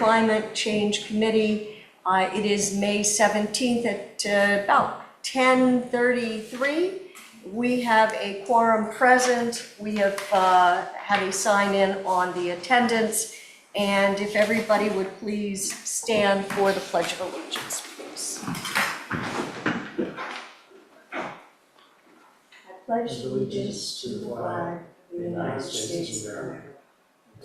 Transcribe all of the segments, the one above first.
Climate Change Committee. It is May 17th at about 10:33. We have a quorum present. We have had a sign in on the attendance. And if everybody would please stand for the Pledge of Allegiance, please. I pledge allegiance to the flag of the United States of America,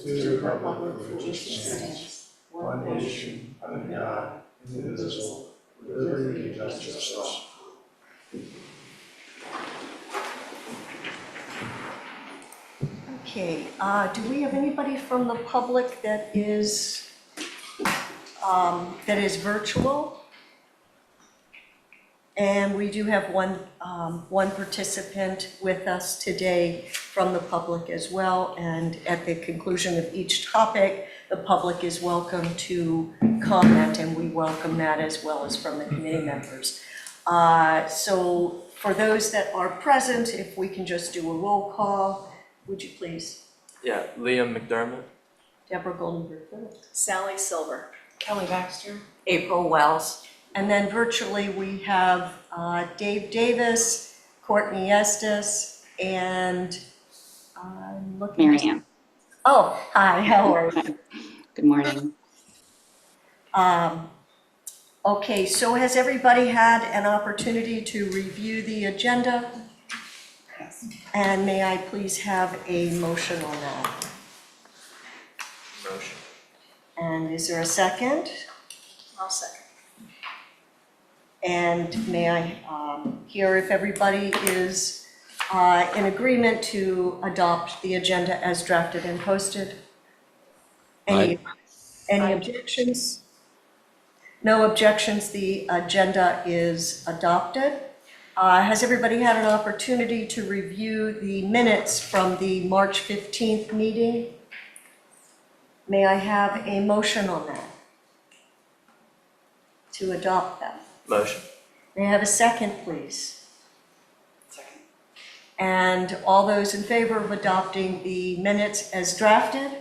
to the republic for which it stands, one nation, under God, indivisible, with liberty and justice for all. Okay, do we have anybody from the public that is virtual? And we do have one participant with us today from the public as well. And at the conclusion of each topic, the public is welcome to comment, and we welcome that as well as from the committee members. So for those that are present, if we can just do a roll call. Would you please? Yeah, Liam McDermott. Deborah Goldenberg. Sally Silver. Kelly Baxter. April Wells. And then virtually we have Dave Davis, Courtney Estes, and I'm looking. Marianne. Oh, hi, how are you? Good morning. Okay, so has everybody had an opportunity to review the agenda? And may I please have a motion on that? Motion. And is there a second? I'll second. And may I hear if everybody is in agreement to adopt the agenda as drafted and posted? Any objections? No objections, the agenda is adopted. Has everybody had an opportunity to review the minutes from the March 15th meeting? May I have a motion on that? To adopt that? Motion. May I have a second, please? Second. And all those in favor of adopting the minutes as drafted?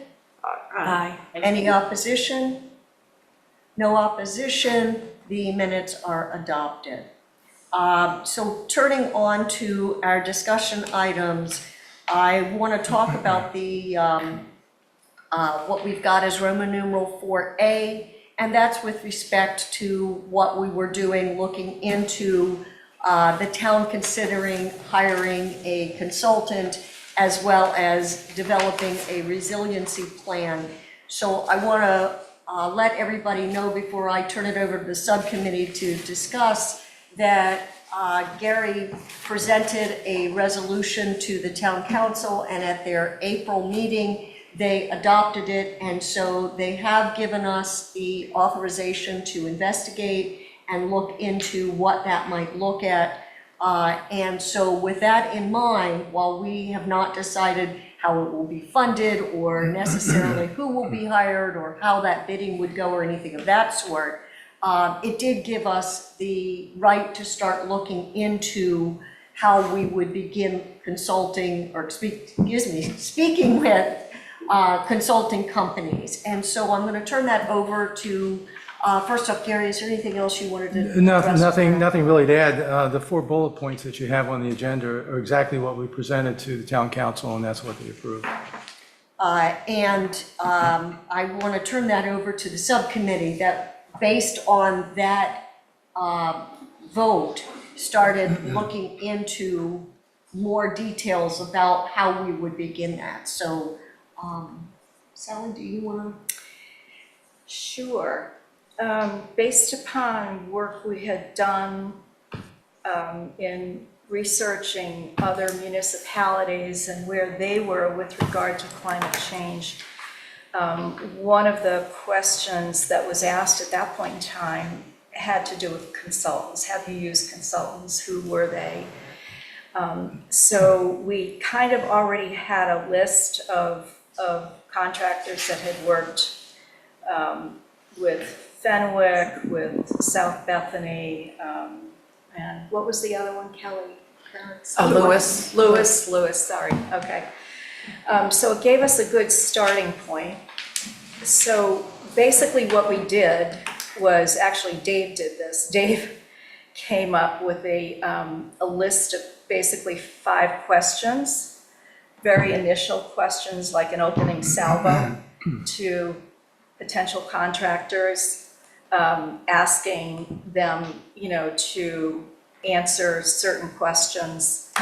Aye. Any opposition? No opposition, the minutes are adopted. So turning on to our discussion items, I want to talk about the what we've got as Roman numeral 4A, and that's with respect to what we were doing, looking into the town considering hiring a consultant as well as developing a resiliency plan. So I want to let everybody know before I turn it over to the subcommittee to discuss that Gary presented a resolution to the town council, and at their April meeting, they adopted it, and so they have given us the authorization to investigate and look into what that might look at. And so with that in mind, while we have not decided how it will be funded or necessarily who will be hired or how that bidding would go or anything of that sort, it did give us the right to start looking into how we would begin consulting or speaking with consulting companies. And so I'm going to turn that over to, first off, Gary, is there anything else you wanted to address? Nothing really to add. The 4 bullet points that you have on the agenda are exactly what we presented to the town council, and that's what they approved. And I want to turn that over to the subcommittee that, based on that vote, started looking into more details about how we would begin that. So, Sally, do you want to? Sure. Based upon work we had done in researching other municipalities and where they were with regard to climate change, one of the questions that was asked at that point in time had to do with consultants. Have you used consultants? Who were they? So we kind of already had a list of contractors that had worked with Fenwick, with South Bethany, and what was the other one, Kelly? Lewis. Lewis, sorry, okay. So it gave us a good starting point. So Basically, what we did was, actually Dave did this. Dave came up with a list of basically 5 questions, very initial questions, like an opening salvo to potential contractors, asking them, to answer certain questions.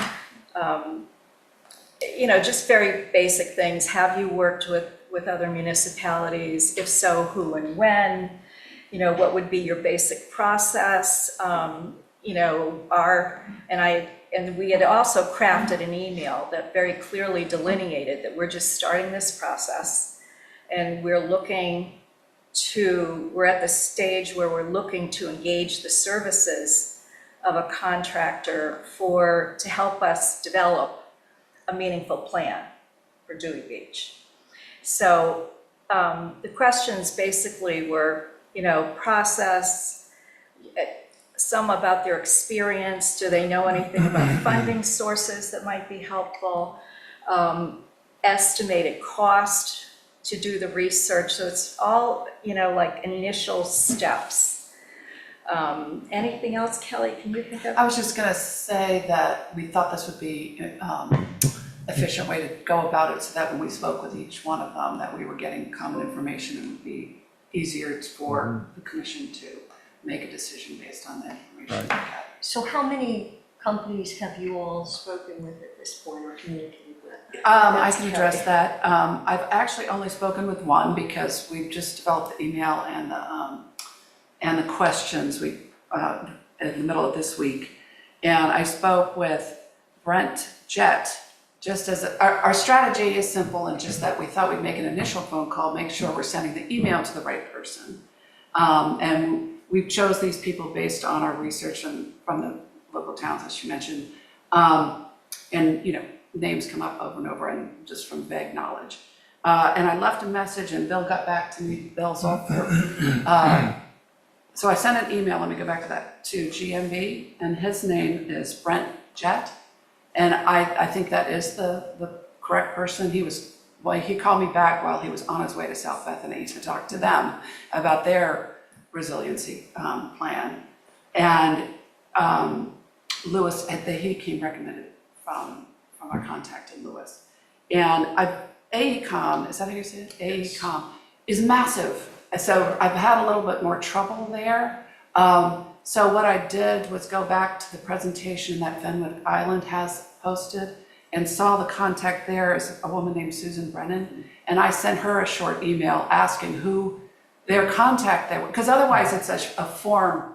Just very basic things. Have you worked with other municipalities? If so, who and when? What would be your basic process? And we had also crafted an email that very clearly delineated that we're just starting this process, and we're at the stage where we're looking to engage the services of a contractor to help us develop a meaningful plan for Dewey Beach. So the questions basically were, process, some about their experience. Do they know anything about funding sources that might be helpful? Estimated cost to do the research. So it's all, like initial steps. Anything else, Kelly, can you think of? I was just gonna say that we thought this would be efficient way to go about it, so that when we spoke with each one of them, that we were getting common information and would be easier for the commission to make a decision based on the information we had. So how many companies have you all spoken with at this point or communicated with? I can address that. I've actually only spoken with one because we've just developed the email and the questions in the middle of this week. And I spoke with Brent Jett. Just as our strategy is simple, and just that we thought we'd make an initial phone call, make sure we're sending the email to the right person. And we chose these people based on our research from the local towns, as you mentioned. And names come up over and over, and just from vague knowledge. And I left a message, and Bill got back to me, Bill Zolfer. So I sent an email, let me go back to that, to GMB, and his name is Brent Jett. And I think that is the correct person. He called me back while he was on his way to South Bethany to talk to them about their resiliency plan. And Lewis, he came recommended from our contact in Lewis. And AECOM, is that how you say it? AECOM is massive. So I've had a little bit more trouble there. So what I did was go back to the presentation that Fenwick Island has posted and saw the contact there is a woman named Susan Brennan. And I sent her a short email asking who their contact there, because otherwise it's a form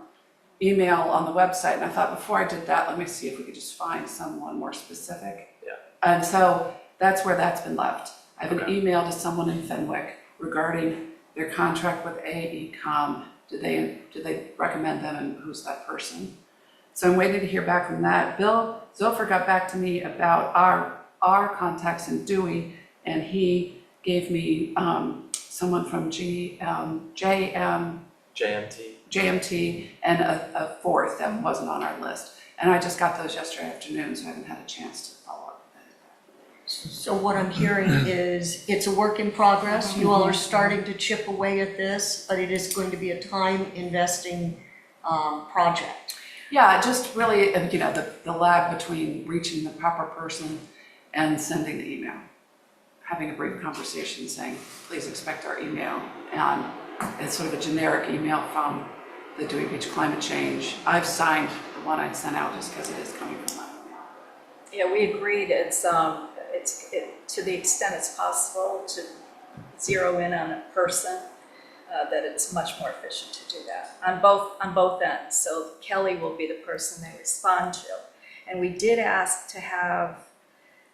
email on the website. And I thought before I did that, let me see if we could just find someone more specific. Yeah. And so that's where that's been left. I have an Okay. email to someone in Fenwick regarding their contract with AECOM. Do they recommend them, and who's that person? So I'm waiting to hear back from that. Bill Zolfer got back to me about our contacts in Dewey, and he gave me someone from JMT and a fourth that wasn't on our list. And I just got those yesterday afternoon, so I haven't had a chance to follow up with that. So what I'm hearing is it's a work in progress. You all are starting to chip away at this, but it is going to be a time investing project. Yeah, just really, the lag between reaching the proper person and sending the email. Having a brief conversation saying, please expect our email. And it's sort of a generic email from the Dewey Beach Climate Change. I've signed the one I sent out just because it is coming from that. Yeah, we agreed it's to the extent it's possible to zero in on a person, that it's much more efficient to do that on both ends. So Kelly will be the person they respond to. And we did ask to have,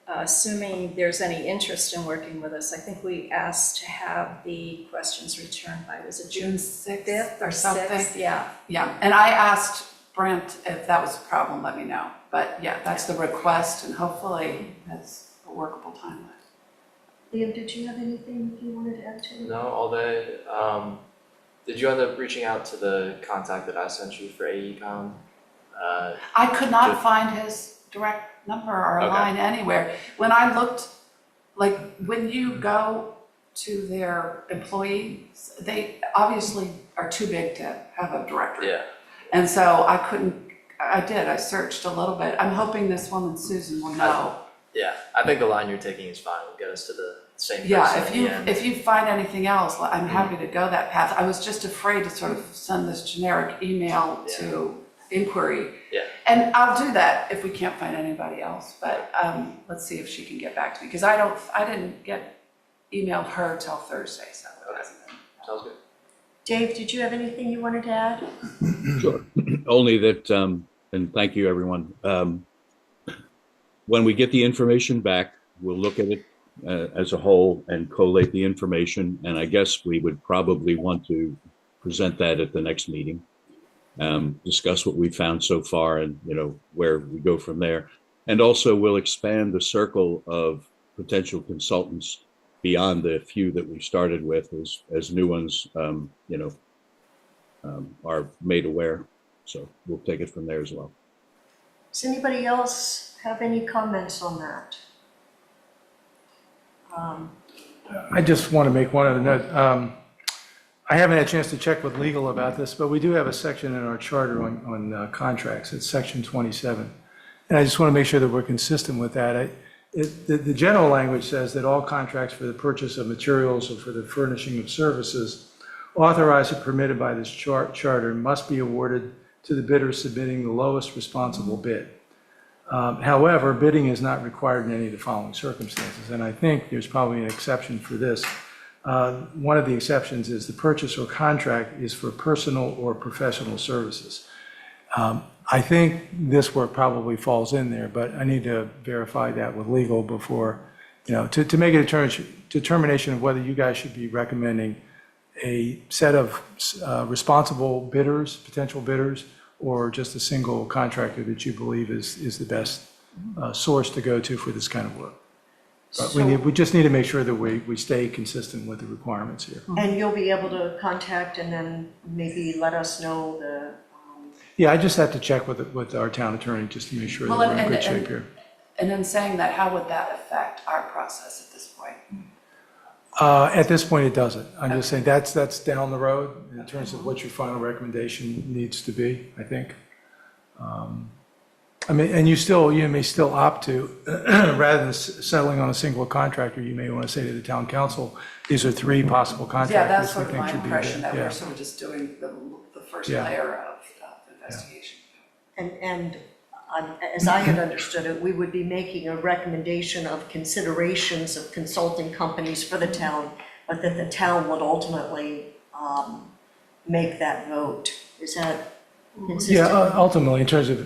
assuming there's any interest in working with us, I think we asked to have the questions returned by, was it June 6th or 6th? something. Yeah. Yeah, and I asked Brent if that was a problem, let me know. But yeah, that's the request, and hopefully that's a workable timeline. Liam, did you have anything you wanted to add to it? No, all day. Did you end up reaching out to the contact that I sent you for AECOM? I could not find his direct number or Okay. line anywhere. When I looked, like when you go to their employees. They obviously are too big to have a directory. Yeah. And so I searched a little bit. I'm hoping this woman, Susan, will know. Yeah, I think the line you're taking is fine, will get us to the same person Yeah, at the end. if you find anything else, I'm happy to go that path. I was just afraid to sort of send this generic email to inquiry. Yeah. And I'll do that if we can't find anybody else, but let's see if she can get back to me, because I didn't get emailed her till Thursday, so it hasn't been. Sounds good. Dave, did you have anything you wanted to add? Sure. Only that, and thank you, everyone. When we get the information back, we'll look at it as a whole and collate the information. And I guess we would probably want to present that at the next meeting, discuss what we found so far and, where we go from there. And also we'll expand the circle of potential consultants beyond the few that we started with as new ones, are made aware. So we'll take it from there as well. Does anybody else have any comments on that? I just want to make one other note. I haven't had a chance to check with legal about this, but we do have a section in our charter on contracts. It's section 27. And I just want to make sure that we're consistent with that. The general language says that all contracts for the purchase of materials or for the furnishing of services authorized or permitted by this charter must be awarded to the bidder submitting the lowest responsible bid. However, bidding is not required in any of the following circumstances, and I think there's probably an exception for this. One of the exceptions is the purchase or contract is for personal or professional services. I think this work probably falls in there, but I need to verify that with legal before, to make a determination of whether you guys should be recommending a set of responsible bidders, potential bidders, or just a single contractor that you believe is the best source to go to for this kind of work. But we just need to make sure that we stay consistent with the requirements here. And you'll be able to contact and then maybe let us know the, Yeah, I just have to check with our town attorney just to make sure that Well, we're in good shape here. And then saying that, how would that affect our process at this point? At this point, it doesn't. I'm just saying that's down the road in terms of what your final recommendation needs to be, I think. And you may still opt to, rather than settling on a single contractor, you may want to say to the town council, these are three possible Yeah, contractors that's we sort of think my should be impression, bid. that Yeah. we're sort of just doing the first Yeah. layer of investigation. and as I had understood it, we would be making a recommendation of considerations of consulting companies for the town, but that the town would ultimately make that vote. Is that consistent? Yeah, ultimately, in terms of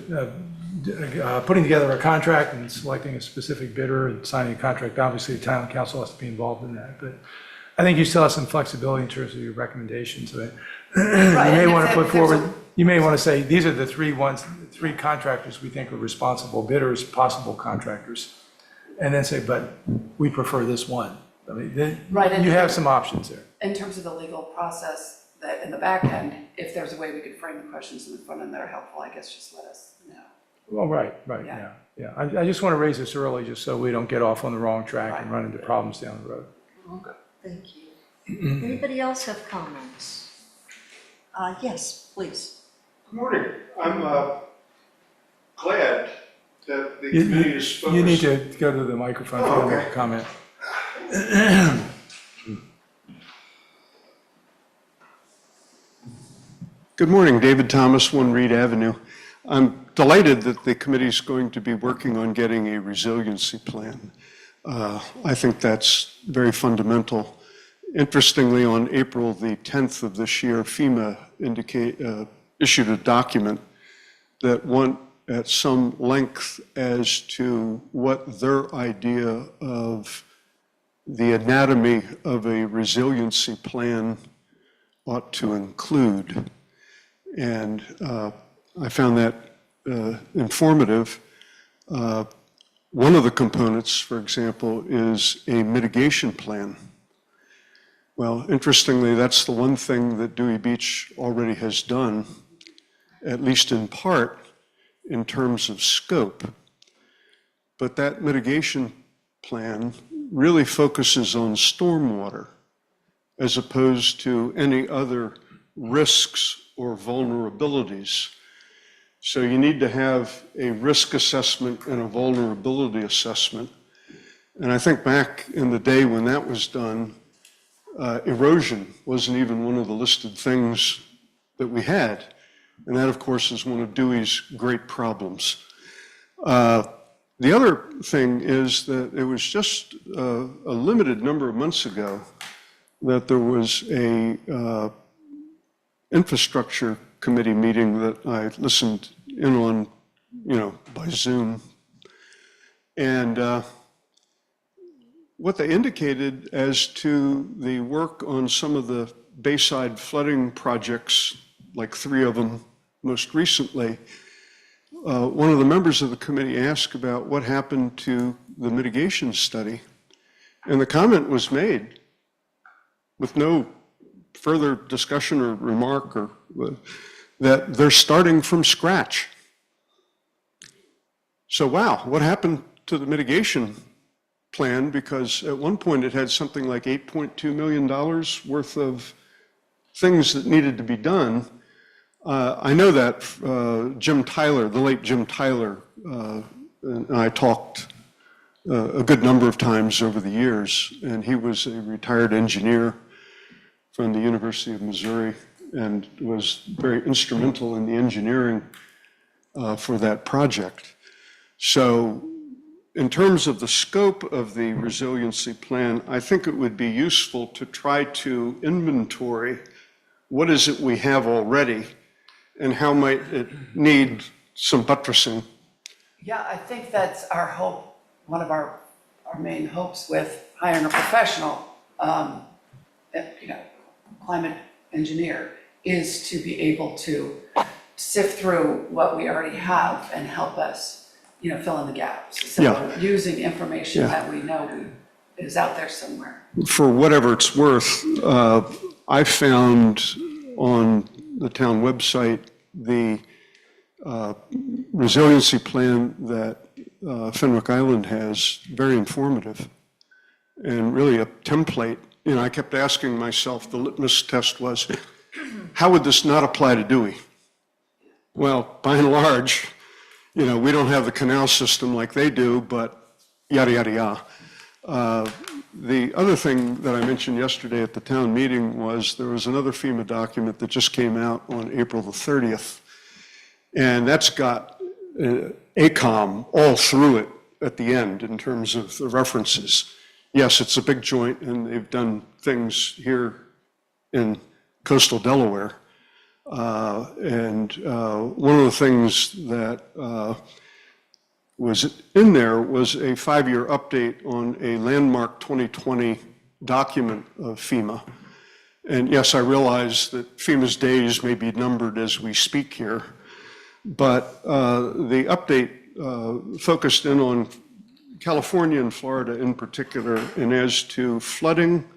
putting together a contract and selecting a specific bidder and signing a contract, obviously the town council has to be involved in that. But I think you still have some flexibility in terms of your recommendations. You may want to put forward, you may want to say, these are the three contractors we think are responsible bidders, possible contractors. And then say, but we prefer this one. I mean, Right, and- you have some options there. In terms of the legal process, that in the back end, if there's a way we could frame the questions in the front end that are helpful, I guess just let us know. Well, right, Yeah. yeah. I just want to raise this early just so we don't get off on the wrong track and Right. run into problems down the road. Thank you. Anybody else have comments? Yes, please. Good morning. I'm glad that the You- committee is focused. You need to go to the microphone if you want to make a comment. Good morning, David Thomas, 1 Reed Avenue. I'm delighted that the committee is going to be working on getting a resiliency plan. I think that's very fundamental. Interestingly, on April the 10th of this year, FEMA issued a document that went at some length as to what their idea of the anatomy of a resiliency plan ought to include. And I found that informative. One of the components, for example, is a mitigation plan. Well, interestingly, that's the one thing that Dewey Beach already has done, at least in part, in terms of scope. But that mitigation plan really focuses on stormwater as opposed to any other risks or vulnerabilities. So you need to have a risk assessment and a vulnerability assessment. And I think back in the day when that was done, erosion wasn't even one of the listed things that we had. And that, of course, is one of Dewey's great problems. The other thing is that it was just a limited number of months ago that there was a infrastructure committee meeting that I listened in on, by Zoom. And what they indicated as to the work on some of the Bayside flooding projects, like 3 of them most recently, one of the members of the committee asked about what happened to the mitigation study. And the comment was made with no further discussion or remark that they're starting from scratch. So wow, what happened to the mitigation plan? Because at one point it had something like $8.2 million worth of things that needed to be done. I know that Jim Tyler, the late Jim Tyler, and I talked a good number of times over the years, and he was a retired engineer from the University of Missouri and was very instrumental in the engineering for that project. So in terms of the scope of the resiliency plan, I think it would be useful to try to inventory what is it we have already and how might it need some buttressing. Yeah, I think that's our hope, one of our main hopes with hiring a professional, climate engineer, is to be able to sift through what we already have and help us, fill in the gaps. So Yeah. using information Yeah. that we know is out there somewhere. For whatever it's worth, I found on the town website the resiliency plan that Fenwick Island has, very informative and really a template. I kept asking myself, the litmus test was, how would this not apply to Dewey? Well, by and large, we don't have the canal system like they do, but yada, yada, yada. The other thing that I mentioned yesterday at the town meeting was there was another FEMA document that just came out on April the 30th. And that's got ACOM all through it at the end in terms of the references. Yes, it's a big joint, and they've done things here in coastal Delaware. And one of the things that was in there was a 5-year update on a landmark 2020 document of FEMA. And yes, I realize that FEMA's days may be numbered as we speak here, but the update focused in on California and Florida in particular, and as to flooding,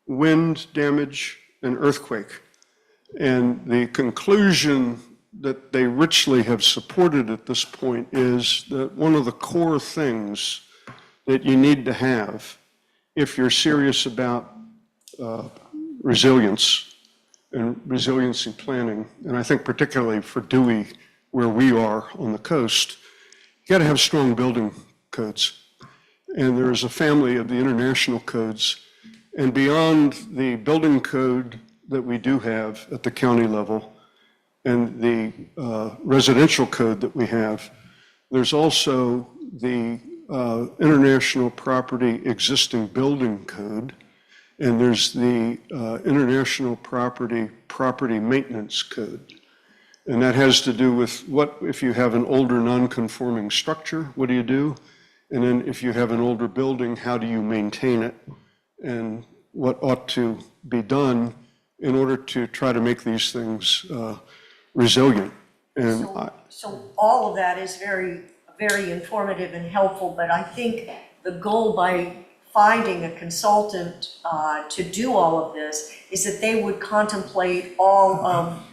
wind damage, and earthquake. And the conclusion that they richly have supported at this point is that one of the core things that you need to have if you're serious about resilience and resiliency planning, and I think particularly for Dewey, where we are on the coast, you got to have strong building codes. And there is a family of the international codes. And beyond the building code that we do have at the county level and the residential code that we have, there's also the International Property Existing Building Code, and there's the International Property Maintenance Code. And that has to do with what, if you have an older non-conforming structure, what do you do? And then if you have an older building, how do you maintain it? And what ought to be done in order to try to make these things resilient. And So all of that is very, very informative and helpful, but I think the goal by finding a consultant to do all of this is that they would contemplate all of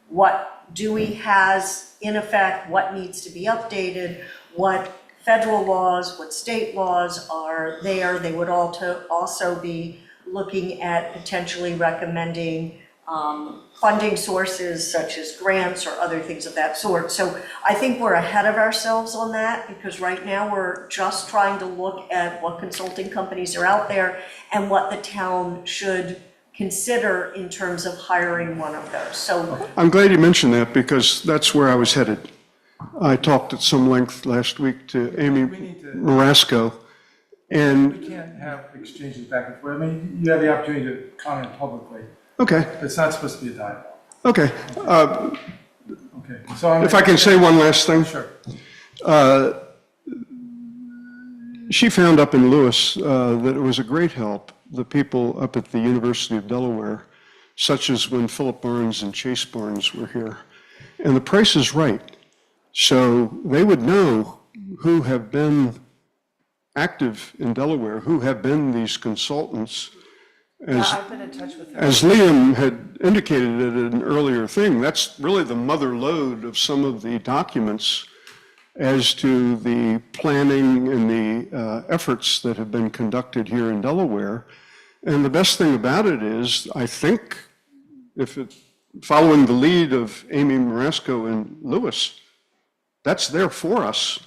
what Dewey has in effect, what needs to be updated, what federal laws, what state laws are there. They would also be looking at potentially recommending funding sources such as grants or other things of that sort. So I think we're ahead of ourselves on that, because right now we're just trying to look at what consulting companies are out there and what the town should consider in terms of hiring one of those. So I'm glad you mentioned that, because that's where I was headed. I talked at some length last week to Amy We need to- Marasco, and, We can't have exchanges back and forth. I mean, you have the opportunity to comment publicly. okay, It's not supposed to be a dialogue. okay. Okay, so I'm. If I can say one last thing. Sure. She found up in Lewis that it was a great help, the people up at the University of Delaware, such as when Philip Barnes and Chase Barnes were here. And the price is right. So they would know who have been active in Delaware, who have been these consultants. I've been in touch with her. As Liam had indicated at an earlier thing, that's really the mother lode of some of the documents as to the planning and the efforts that have been conducted here in Delaware. And the best thing about it is, I think, following the lead of Amy Marasco and Lewis, that's there for us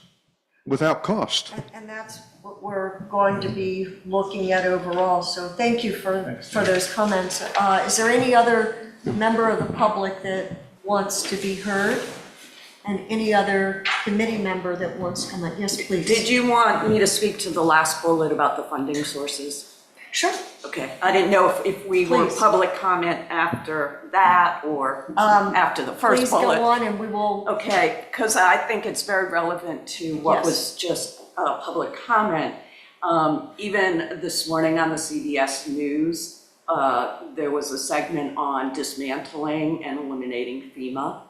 without cost. And that's what we're going to be looking at overall. So thank you for those comments. Is there any other member of the public that wants to be heard? And any other committee member that wants to comment? Yes, please. Did you want me to speak to the last bullet about the funding sources? Sure. Okay, I didn't know if we were Please. public comment after that or after the first Please bullet. go on and we will, Okay, because I think it's very relevant to what Yes. was just public comment. Even this morning on the CBS News, there was a segment on dismantling and eliminating FEMA.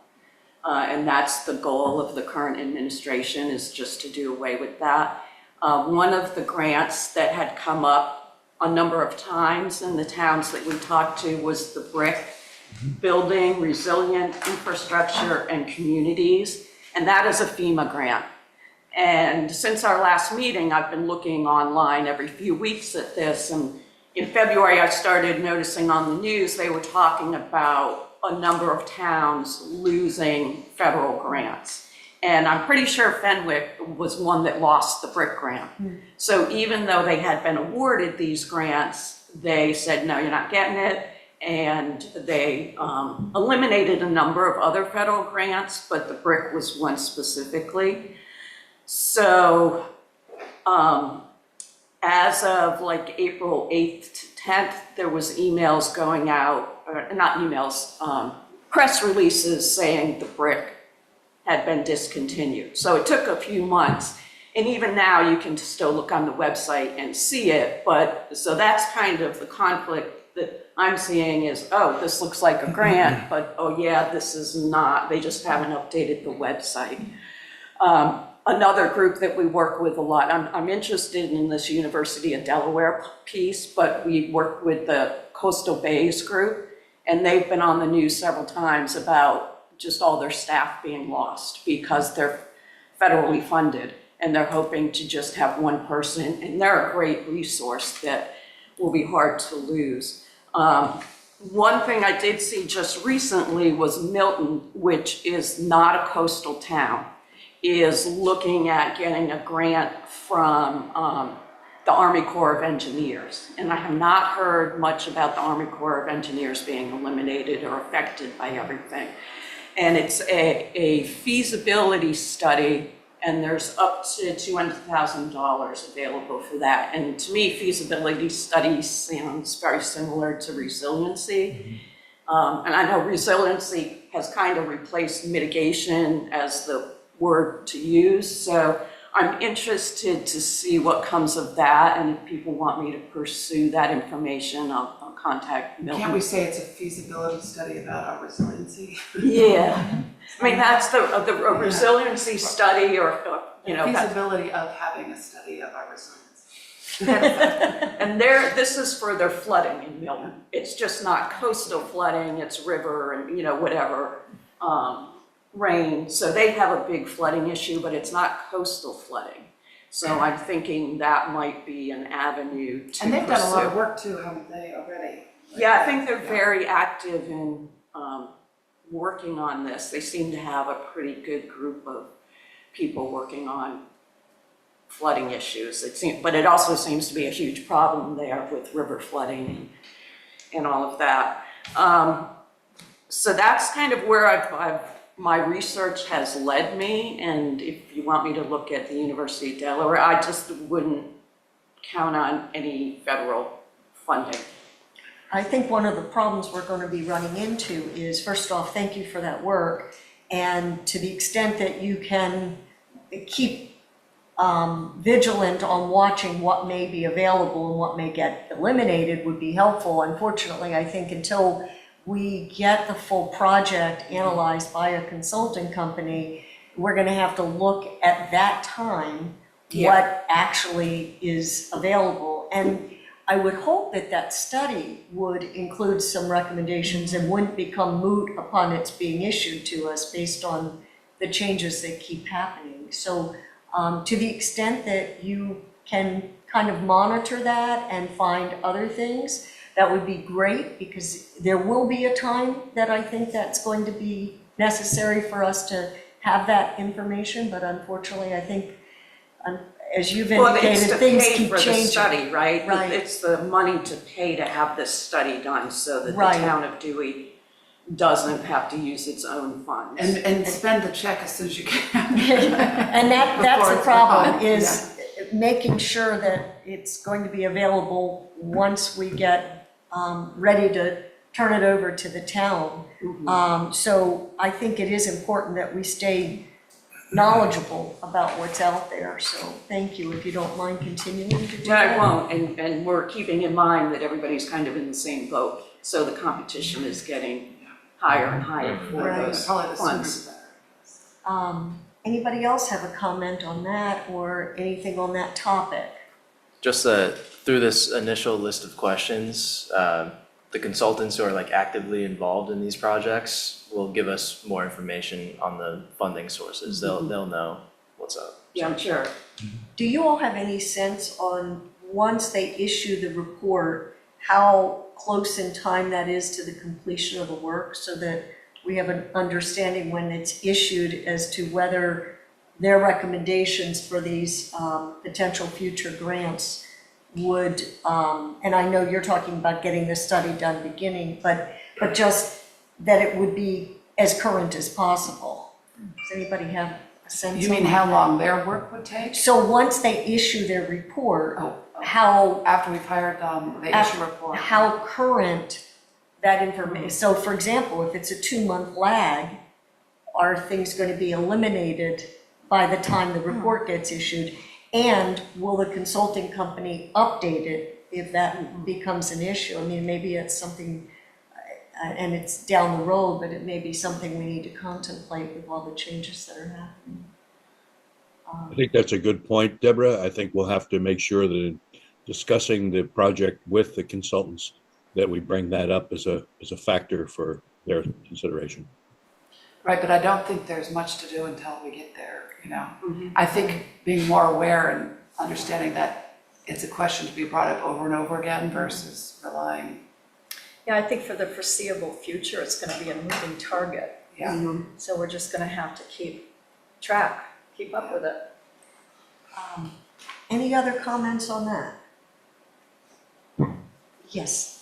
And that's the goal of the current administration, is just to do away with that. One of the grants that had come up a number of times in the towns that we talked to was the BRIC, Building Resilient Infrastructure and Communities, and that is a FEMA grant. And since our last meeting, I've been looking online every few weeks at this, and in February, I started noticing on the news, they were talking about a number of towns losing federal grants. And I'm pretty sure Fenwick was one that lost the BRIC grant. So even though they had been awarded these grants, they said, no, you're not getting it. And they eliminated a number of other federal grants, but the BRIC was one specifically. So as of like April 8th to 10th, there was emails going out, or not emails, press releases saying the BRIC had been discontinued. So it took a few months. And even now you can still look on the website and see it. But so that's kind of the conflict that I'm seeing is, oh, this looks like a grant, but oh yeah, this is not. They just haven't updated the website. Another group that we work with a lot, I'm interested in this University of Delaware piece, but we work with the Coastal Bays group, and they've been on the news several times about just all their staff being lost because they're federally funded, and they're hoping to just have one person, and they're a great resource that will be hard to lose. One thing I did see just recently was Milton, which is not a coastal town, is looking at getting a grant from the Army Corps of Engineers. And I have not heard much about the Army Corps of Engineers being eliminated or affected by everything. And it's a feasibility study, and there's up to $200,000 available for that. And to me, feasibility study sounds very similar to resiliency. And I know resiliency has kind of replaced mitigation as the word to use. So I'm interested to see what comes of that. And if people want me to pursue that information, I'll contact Milton. Can't we say it's a feasibility study about our resiliency? Yeah. I mean, that's the resiliency study or you know. Feasibility of having a study of our resilience. And this is for their flooding in Milton. It's just not coastal flooding, it's river and, you know, whatever, rain. So they have a big flooding issue, but it's not coastal flooding. So I'm thinking that might be an avenue to pursue. And they've done a lot of work too, haven't they, already? Yeah, I think they're very active in working on this. They seem to have a pretty good group of people working on flooding issues. But it also seems to be a huge problem there with river flooding and all of that. So that's kind of where my research has led me, and if you want me to look at the University of Delaware, I just wouldn't count on any federal funding. I think one of the problems we're going to be running into is, first off, thank you for that work. And to the extent that you can keep vigilant on watching what may be available and what may get eliminated would be helpful. Unfortunately, I think until we get the full project analyzed by a consulting company, we're going to have to look at that time what actually is available. And I would hope that that study would include some recommendations and wouldn't become moot upon its being issued to us based on the changes that keep happening. So to the extent that you can kind of monitor that and find other things, that would be great, because there will be a time that I think that's going to be necessary for us to have that information, but unfortunately, I think, as you've indicated, things keep Well, it's to pay for the changing. study, right? Right. It's the money to pay to have this study done so that the Right. town of Dewey doesn't have to use its own funds. And spend the check as soon as you can. And that's Before the it's problem, gone, is making sure that it's going to be available once we get ready to turn it over to the town. So I think it is important that we stay knowledgeable about what's out there. So thank you, if you don't mind continuing to do But that. I won't, and we're keeping in mind that everybody's kind of in the same boat. So the competition is getting higher and higher for Right. those Probably the sooner funds. the better. Anybody else have a comment on that or anything on that topic? Just through this initial list of questions, the consultants who are like actively involved in these projects will give us more information on the funding sources. They'll know what's up. Yeah, I'm sure. Do you all have any sense on, once they issue the report, how close in time that is to the completion of the work, so that we have an understanding when it's issued as to whether their recommendations for these potential future grants would, and I know you're talking about getting the study done beginning, but just that it would be as current as possible? Does anybody have a sense? You mean on how that? long their work would take? So once they issue their report, Oh, how after we've hired them, they issue a report. how current that information, so for example, if it's a 2-month lag, are things going to be eliminated by the time the report gets issued? And will the consulting company update it if that becomes an issue? I mean, maybe it's something, and it's down the road, but it may be something we need to contemplate with all the changes that are happening. I think that's a good point, Deborah. I think we'll have to make sure that in discussing the project with the consultants, that we bring that up as a factor for their consideration. Right, but I don't think there's much to do until we get there, you know? I think being more aware and understanding that it's a question to be brought up over and over again versus relying, Yeah, I think for the foreseeable future, it's going to be a moving target. yeah. So we're just going to have to keep up with it. Any other comments on that? Yes.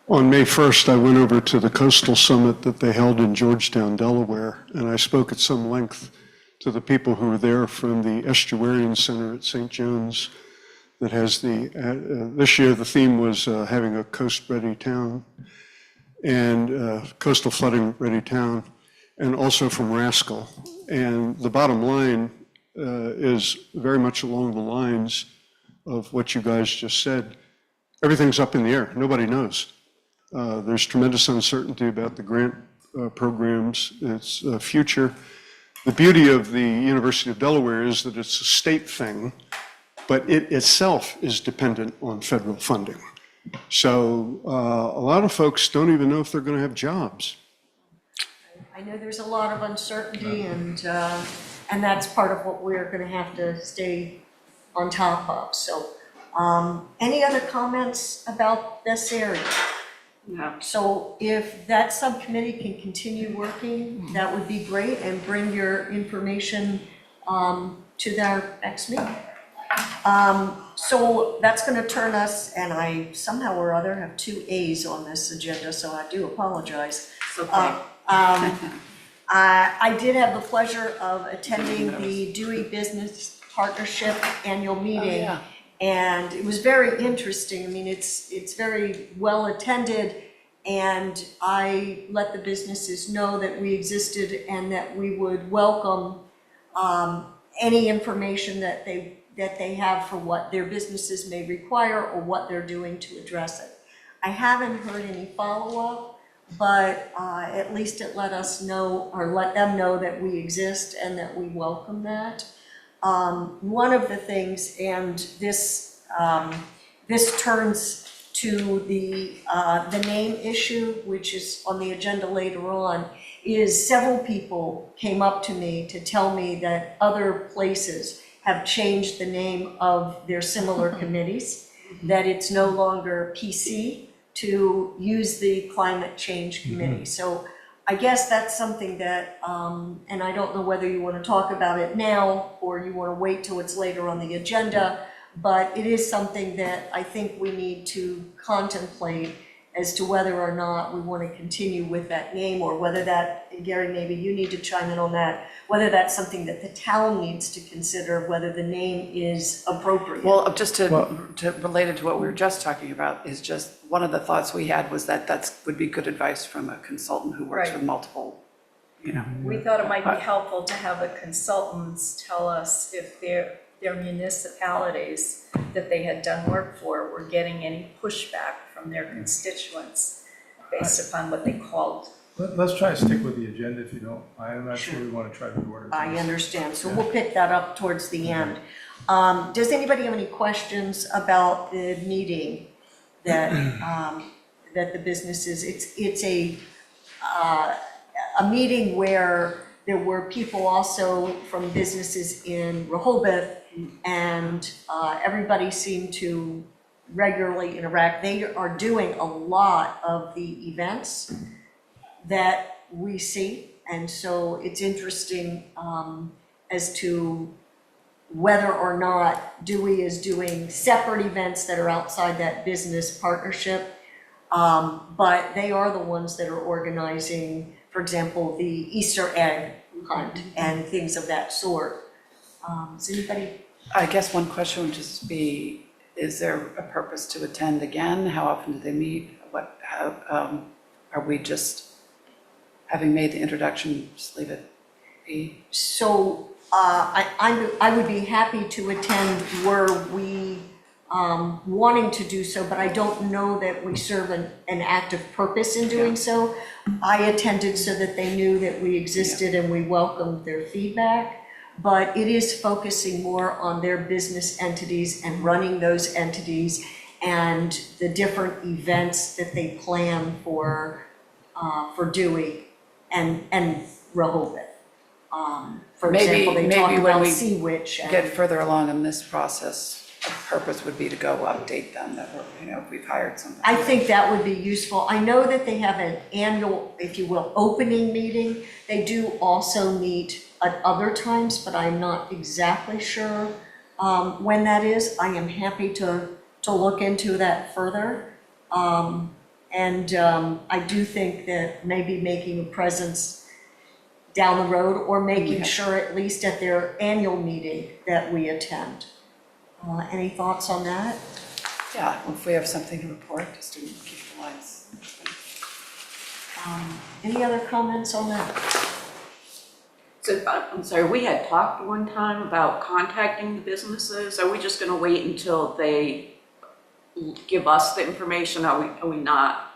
On May 1st, I went over to the Coastal Summit that they held in Georgetown, Delaware, and I spoke at some length to the people who were there from the Estuarian Center at St. John's that has this year the theme was having a coast-ready town and coastal flooding-ready town, and also from Rascal. And the bottom line is very much along the lines of what you guys just said. Everything's up in the air. Nobody knows. There's tremendous uncertainty about the grant programs, its future. The beauty of the University of Delaware is that it's a state thing, but it itself is dependent on federal funding. So a lot of folks don't even know if they're going to have jobs. I know there's a lot of uncertainty and that's part of what we're gonna have to stay on top of. So, any other comments about this area? No. So if that subcommittee can continue working, that would be great, and bring your information to their next meeting. So that's gonna turn us, and I somehow or other have two A's on this agenda, so I do apologize. It's okay. I did have the pleasure of attending the Dewey Business Partnership Annual Meeting. yeah. And it was very interesting. I mean, it's very well attended. And I let the businesses know that we existed and that we would welcome any information that they have for what their businesses may require or what they're doing to address it. I haven't heard any follow-up, but at least it let us know, or let them know, that we exist and that we welcome that. One of the things, and this turns to the name issue, which is on the agenda later on, is several people came up to me to tell me that other places have changed the name of their similar committees, that it's no longer PC to use the Climate Change Committee. So I guess that's something that, and I don't know whether you want to talk about it now or you want to wait till it's later on the agenda, but it is something that I think we need to contemplate as to whether or not we want to continue with that name, or whether that, and Gary, maybe you need to chime in on that, whether that's something that the town needs to consider, whether the name is appropriate. Well, just to related to what we were just talking about, is just one of the thoughts we had was that would be good advice from a consultant who works Right. with multiple, you know. We thought it might be helpful to have the consultants tell us if their municipalities that they had done work for were getting any pushback from their constituents based upon what they called. Let's try to stick with the agenda if you don't. I'm not sure we want to try to order. I understand, so we'll pick that up towards the end. Does anybody have any questions about the meeting that, that the businesses, it's a meeting where there were people also from businesses in Rehoboth, and everybody seemed to regularly interact. They are doing a lot of the events that we see, and so it's interesting as to whether or not Dewey is doing separate events that are outside that business partnership, but they are the ones that are organizing, for example, the Easter egg hunt and things of that sort. Does anybody? I guess one question would just be, is there a purpose to attend again? How often do they meet? Are we just, having made the introduction, just leave it be? So I would be happy to attend were we wanting to do so, but I don't know that we serve an active purpose in doing so. I attended so that they knew that we existed and we welcomed their feedback. But it is focusing more on their business entities and running those entities and the different events that they plan for Dewey and Rehoboth. For Maybe- example, they maybe talked when about we Sea Witch. Get further along in this process, a purpose would be to go update them that we're, you know, if we've hired somebody. I think that would be useful. I know that they have an annual, if you will, opening meeting. They do also meet at other times, but I'm not exactly sure when that is. I am happy to look into that further. I do think that maybe making a presence down the road, or making sure at least at their annual meeting that we attend. Any thoughts on that? Yeah, if we have something to report, just to keep the lines. Any other comments on that? So, I'm sorry, we had talked one time about contacting the businesses. Are we just gonna wait until they give us the information? Are we not,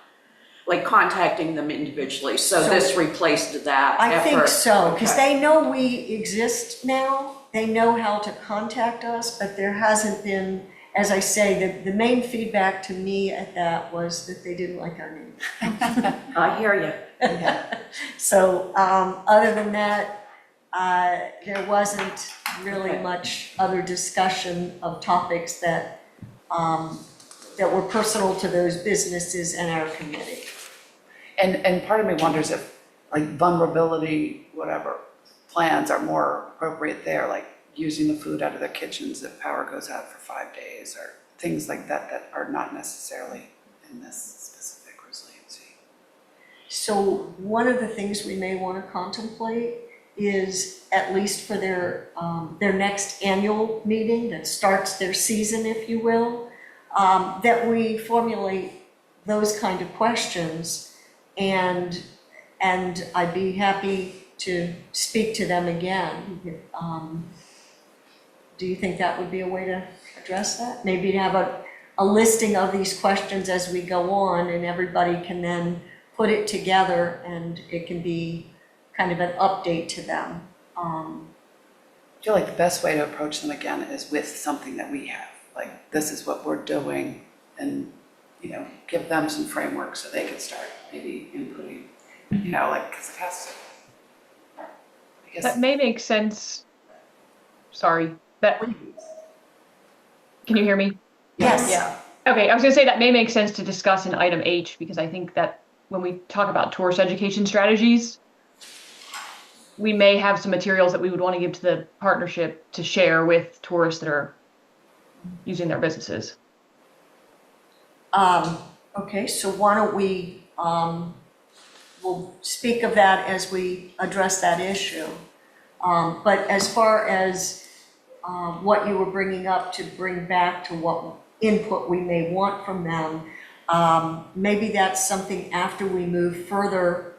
like, contacting them individually? So this replaced that effort? I think so, because Okay. they know we exist now. They know how to contact us, but there hasn't been, as I say, the main feedback to me at that was that they didn't like our name. I hear you. So, other than that, there wasn't really much other discussion of topics that were personal to those businesses and our committee. And part of me wonders if, like, vulnerability, whatever, plans are more appropriate there, like using the food out of their kitchens if power goes out for 5 days, or things like that that are not necessarily in this specific resiliency. So one of the things we may want to contemplate is, at least for their next annual meeting that starts their season, if you will, that we formulate those kind of questions, and I'd be happy to speak to them again. Do you think that would be a way to address that? Maybe to have a listing of these questions as we go on, and everybody can then put it together, and it can be kind of an update to them. I feel like the best way to approach them again is with something that we have, like, this is what we're doing, and, you know, give them some framework so they can start maybe inputting, you know, like, because it has to. I guess. That may make sense. Sorry, can you hear me? Yes. Yeah. Okay, I was gonna say that may make sense to discuss in item H, because I think that when we talk about tourist education strategies, we may have some materials that we would want to give to the partnership to share with tourists that are using their businesses. Okay, so why don't we, we'll speak of that as we address that issue. But as far as what you were bringing up to bring back to what input we may want from them, maybe that's something after we move further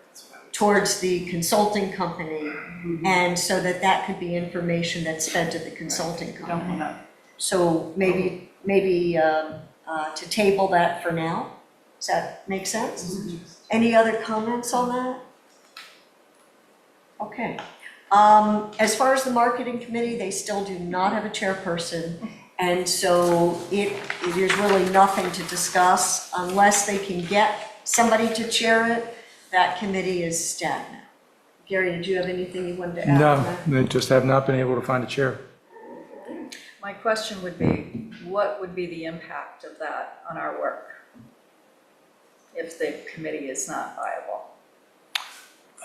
towards the consulting company, and so that could be information that's fed to the consulting Don't company. wanna, So maybe to table that for now. Does that make sense? Any other comments on that? Okay. As far as the marketing committee, they still do not have a chairperson, and so it is really nothing to discuss unless they can get somebody to chair it. That committee is stagnant. Gary, did you have anything you wanted to add on that? No, they just have not been able to find a chair. My question would be, what would be the impact of that on our work if the committee is not viable?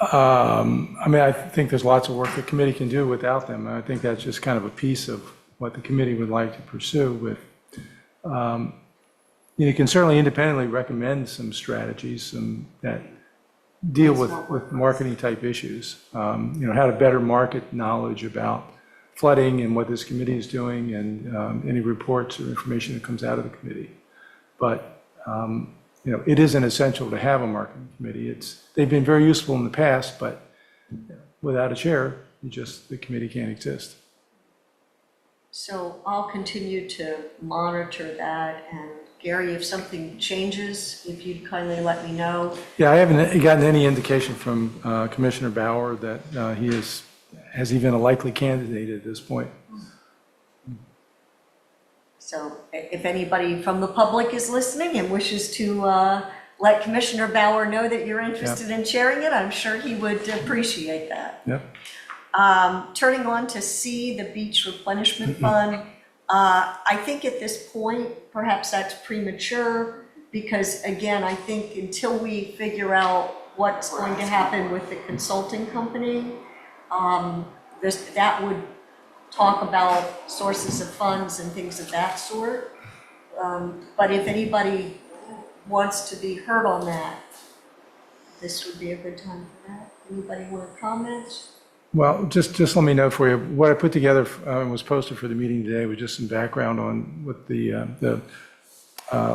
I mean, I think there's lots of work the committee can do without them. I think that's just kind of a piece of what the committee would like to pursue with. You can certainly independently recommend some strategies that deal with marketing type issues. You know, how to better market knowledge about flooding and what this committee is doing, and any reports or information that comes out of the committee. But, you know, it isn't essential to have a marketing committee. They've been very useful in the past, but without a chair, the committee can't exist. So I'll continue to monitor that, and Gary, if something changes, if you'd kindly let me know. Yeah, I haven't gotten any indication from Commissioner Bauer that he has even a likely candidate at this point. So if anybody from the public is listening and wishes to let Commissioner Bauer know that you're interested in chairing it, I'm sure he would appreciate that. Yep. Turning on to C, the Beach Replenishment Fund. I think at this point, perhaps that's premature, because again, I think until we figure out what's going to happen with the consulting company, that would talk about sources of funds and things of that sort. But if anybody wants to be heard on that, this would be a good time for that. Anybody want to comment? Well, just let me know for you, what I put together and was posted for the meeting today was just some background on what the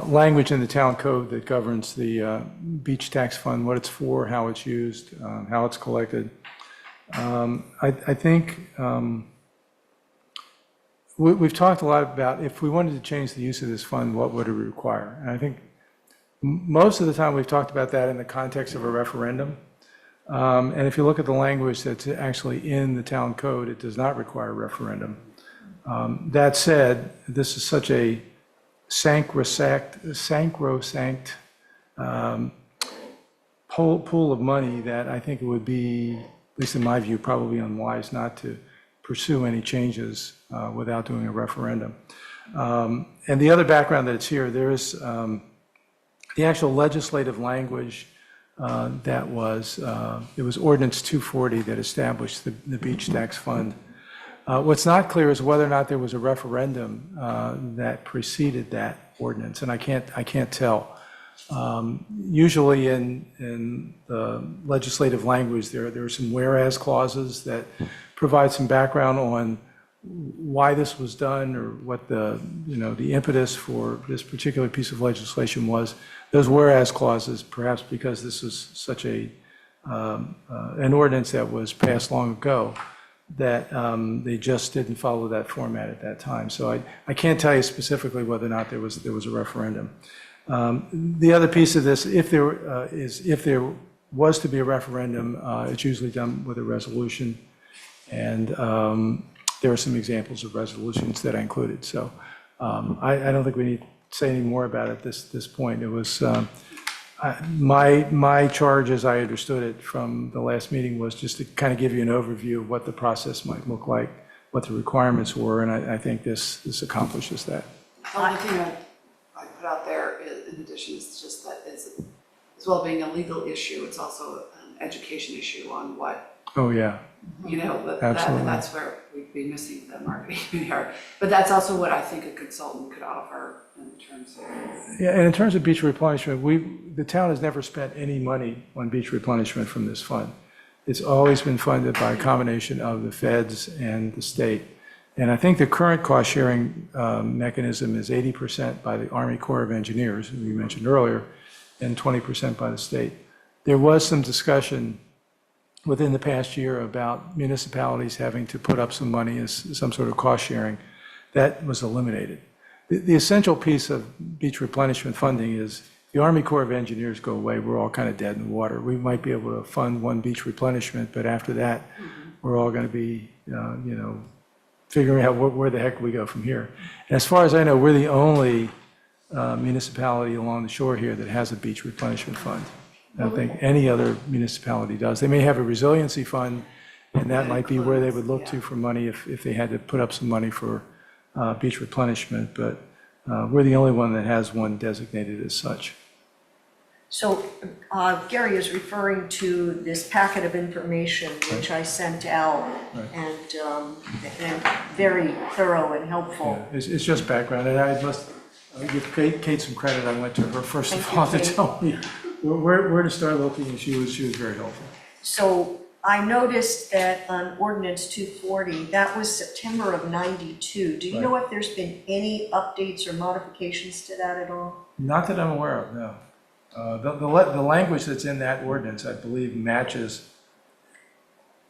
language in the town code that governs the beach tax fund, what it's for, how it's used, how it's collected. I think we've talked a lot about if we wanted to change the use of this fund, what would it require? And I think most of the time we've talked about that in the context of a referendum. And if you look at the language that's actually in the town code, it does not require a referendum. That said, this is such a sacrosanct pool of money that I think it would be, at least in my view, probably unwise not to pursue any changes without doing a referendum. And the other background that it's here, there is the actual legislative language that was, it was Ordinance 240 that established the Beach Tax Fund. What's not clear is whether or not there was a referendum that preceded that ordinance, and I can't tell. Usually in the legislative language, there are some whereas clauses that provide some background on why this was done or what the impetus for this particular piece of legislation was. Those whereas clauses, perhaps because this was such an ordinance that was passed long ago, that they just didn't follow that format at that time. So I can't tell you specifically whether or not there was a referendum. The other piece of this, if there was to be a referendum, it's usually done with a resolution, and there are some examples of resolutions that I included. So I don't think we need to say any more about it at this point. It was my charge, as I understood it from the last meeting, was just to kind of give you an overview of what the process might look like, what the requirements were, and I think this accomplishes that. The only thing I put out there in addition is just that as well being a legal issue, it's also an education issue on what, Oh, yeah. Absolutely. that's where we'd be missing the marketing here. But that's also what I think a consultant could offer in terms of. Yeah, and in terms of beach replenishment, the town has never spent any money on beach replenishment from this fund. It's always been funded by a combination of the feds and the state. And I think the current cost-sharing mechanism is 80% by the Army Corps of Engineers, who we mentioned earlier, and 20% by the state. There was some discussion within the past year about municipalities having to put up some money as some sort of cost-sharing. That was eliminated. The essential piece of beach replenishment funding is the Army Corps of Engineers go away, we're all kind of dead in the water. We might be able to fund one beach replenishment, but after that, we're all going to be, figuring out where the heck we go from here. And as far as I know, we're the only municipality along the shore here that has a beach replenishment fund. I don't think any other municipality does. They may have a resiliency fund, and that might be where they would look to for money if they had to put up some money for beach replenishment, but we're the only one that has one designated as such. So Gary is referring to this packet of information which I sent out, and very thorough and helpful. Yeah, it's just background, and I must give Kate some credit. I went to her first of Thank all you, to Kate. tell me where to start looking, and she was very helpful. So I noticed that on Ordinance 240, that was September of '92. Do you know if there's been any updates or modifications to that at all? Not that I'm aware of, no. The language that's in that ordinance, I believe, matches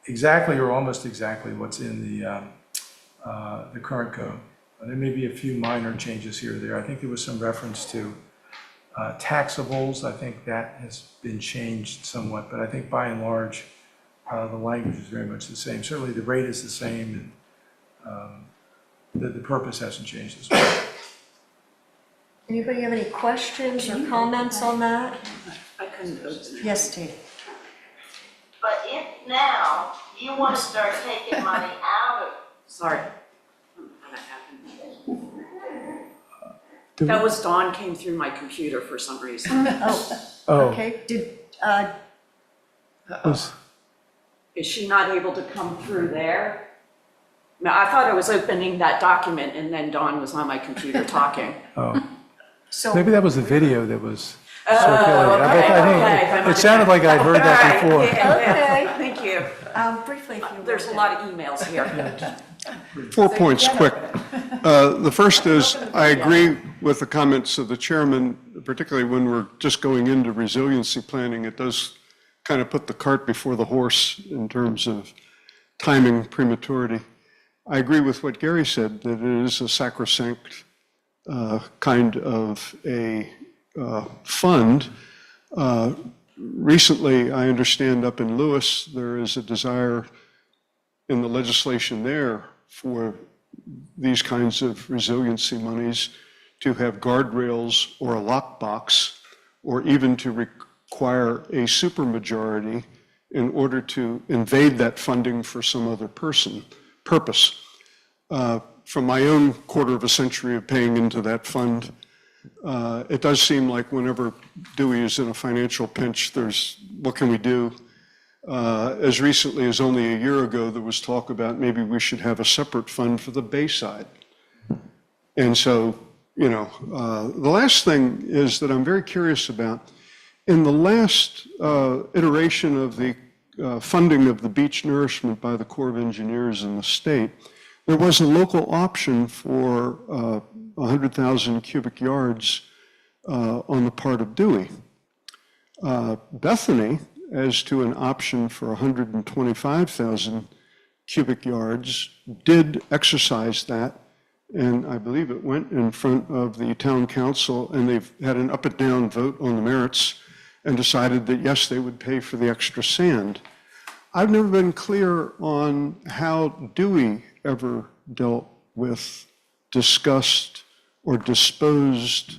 exactly or almost exactly what's in the current code. There may be a few minor changes here or there. I think there was some reference to taxables. I think that has been changed somewhat, but I think by and large, the language is very much the same. Certainly the rate is the same, and the purpose hasn't changed as well. Anybody have any questions or comments on that? I couldn't open it. Yes, Tina. But if now you want to start taking money out of, Sorry. I don't know how that happened. That was Dawn came through my computer for some reason. Oh, Okay, Is she not able to come through there? No, I thought I was opening that document and then Dawn was on my computer talking. so maybe that was the video that was circulated. okay. I think it sounded like I'd heard that before. Okay. Thank you. briefly, if you would. There's a lot of emails here. 4 points, quick. The first is, I agree with the comments of the chairman, particularly when we're just going into resiliency planning. It does kind of put the cart before the horse in terms of timing prematurity. I agree with what Gary said, that it is a sacrosanct kind of a fund. Recently, I understand up in Lewis, there is a desire in the legislation there for these kinds of resiliency monies to have guardrails or a lockbox, or even to require a supermajority in order to invade that funding for some other purpose. From my own quarter of a century of paying into that fund, it does seem like whenever Dewey is in a financial pinch, what can we do? As recently as only a year ago, there was talk about maybe we should have a separate fund for the Bayside. And so, the last thing is that I'm very curious about. In the last iteration of the funding of the beach nourishment by the Corps of Engineers in the state, there was a local option for 100,000 cubic yards on the part of Dewey. Bethany, as to an option for 125,000 cubic yards, did exercise that, and I believe it went in front of the town council, and they've had an up and down vote on the merits and decided that yes, they would pay for the extra sand. I've never been clear on how Dewey ever dealt with, discussed, or disposed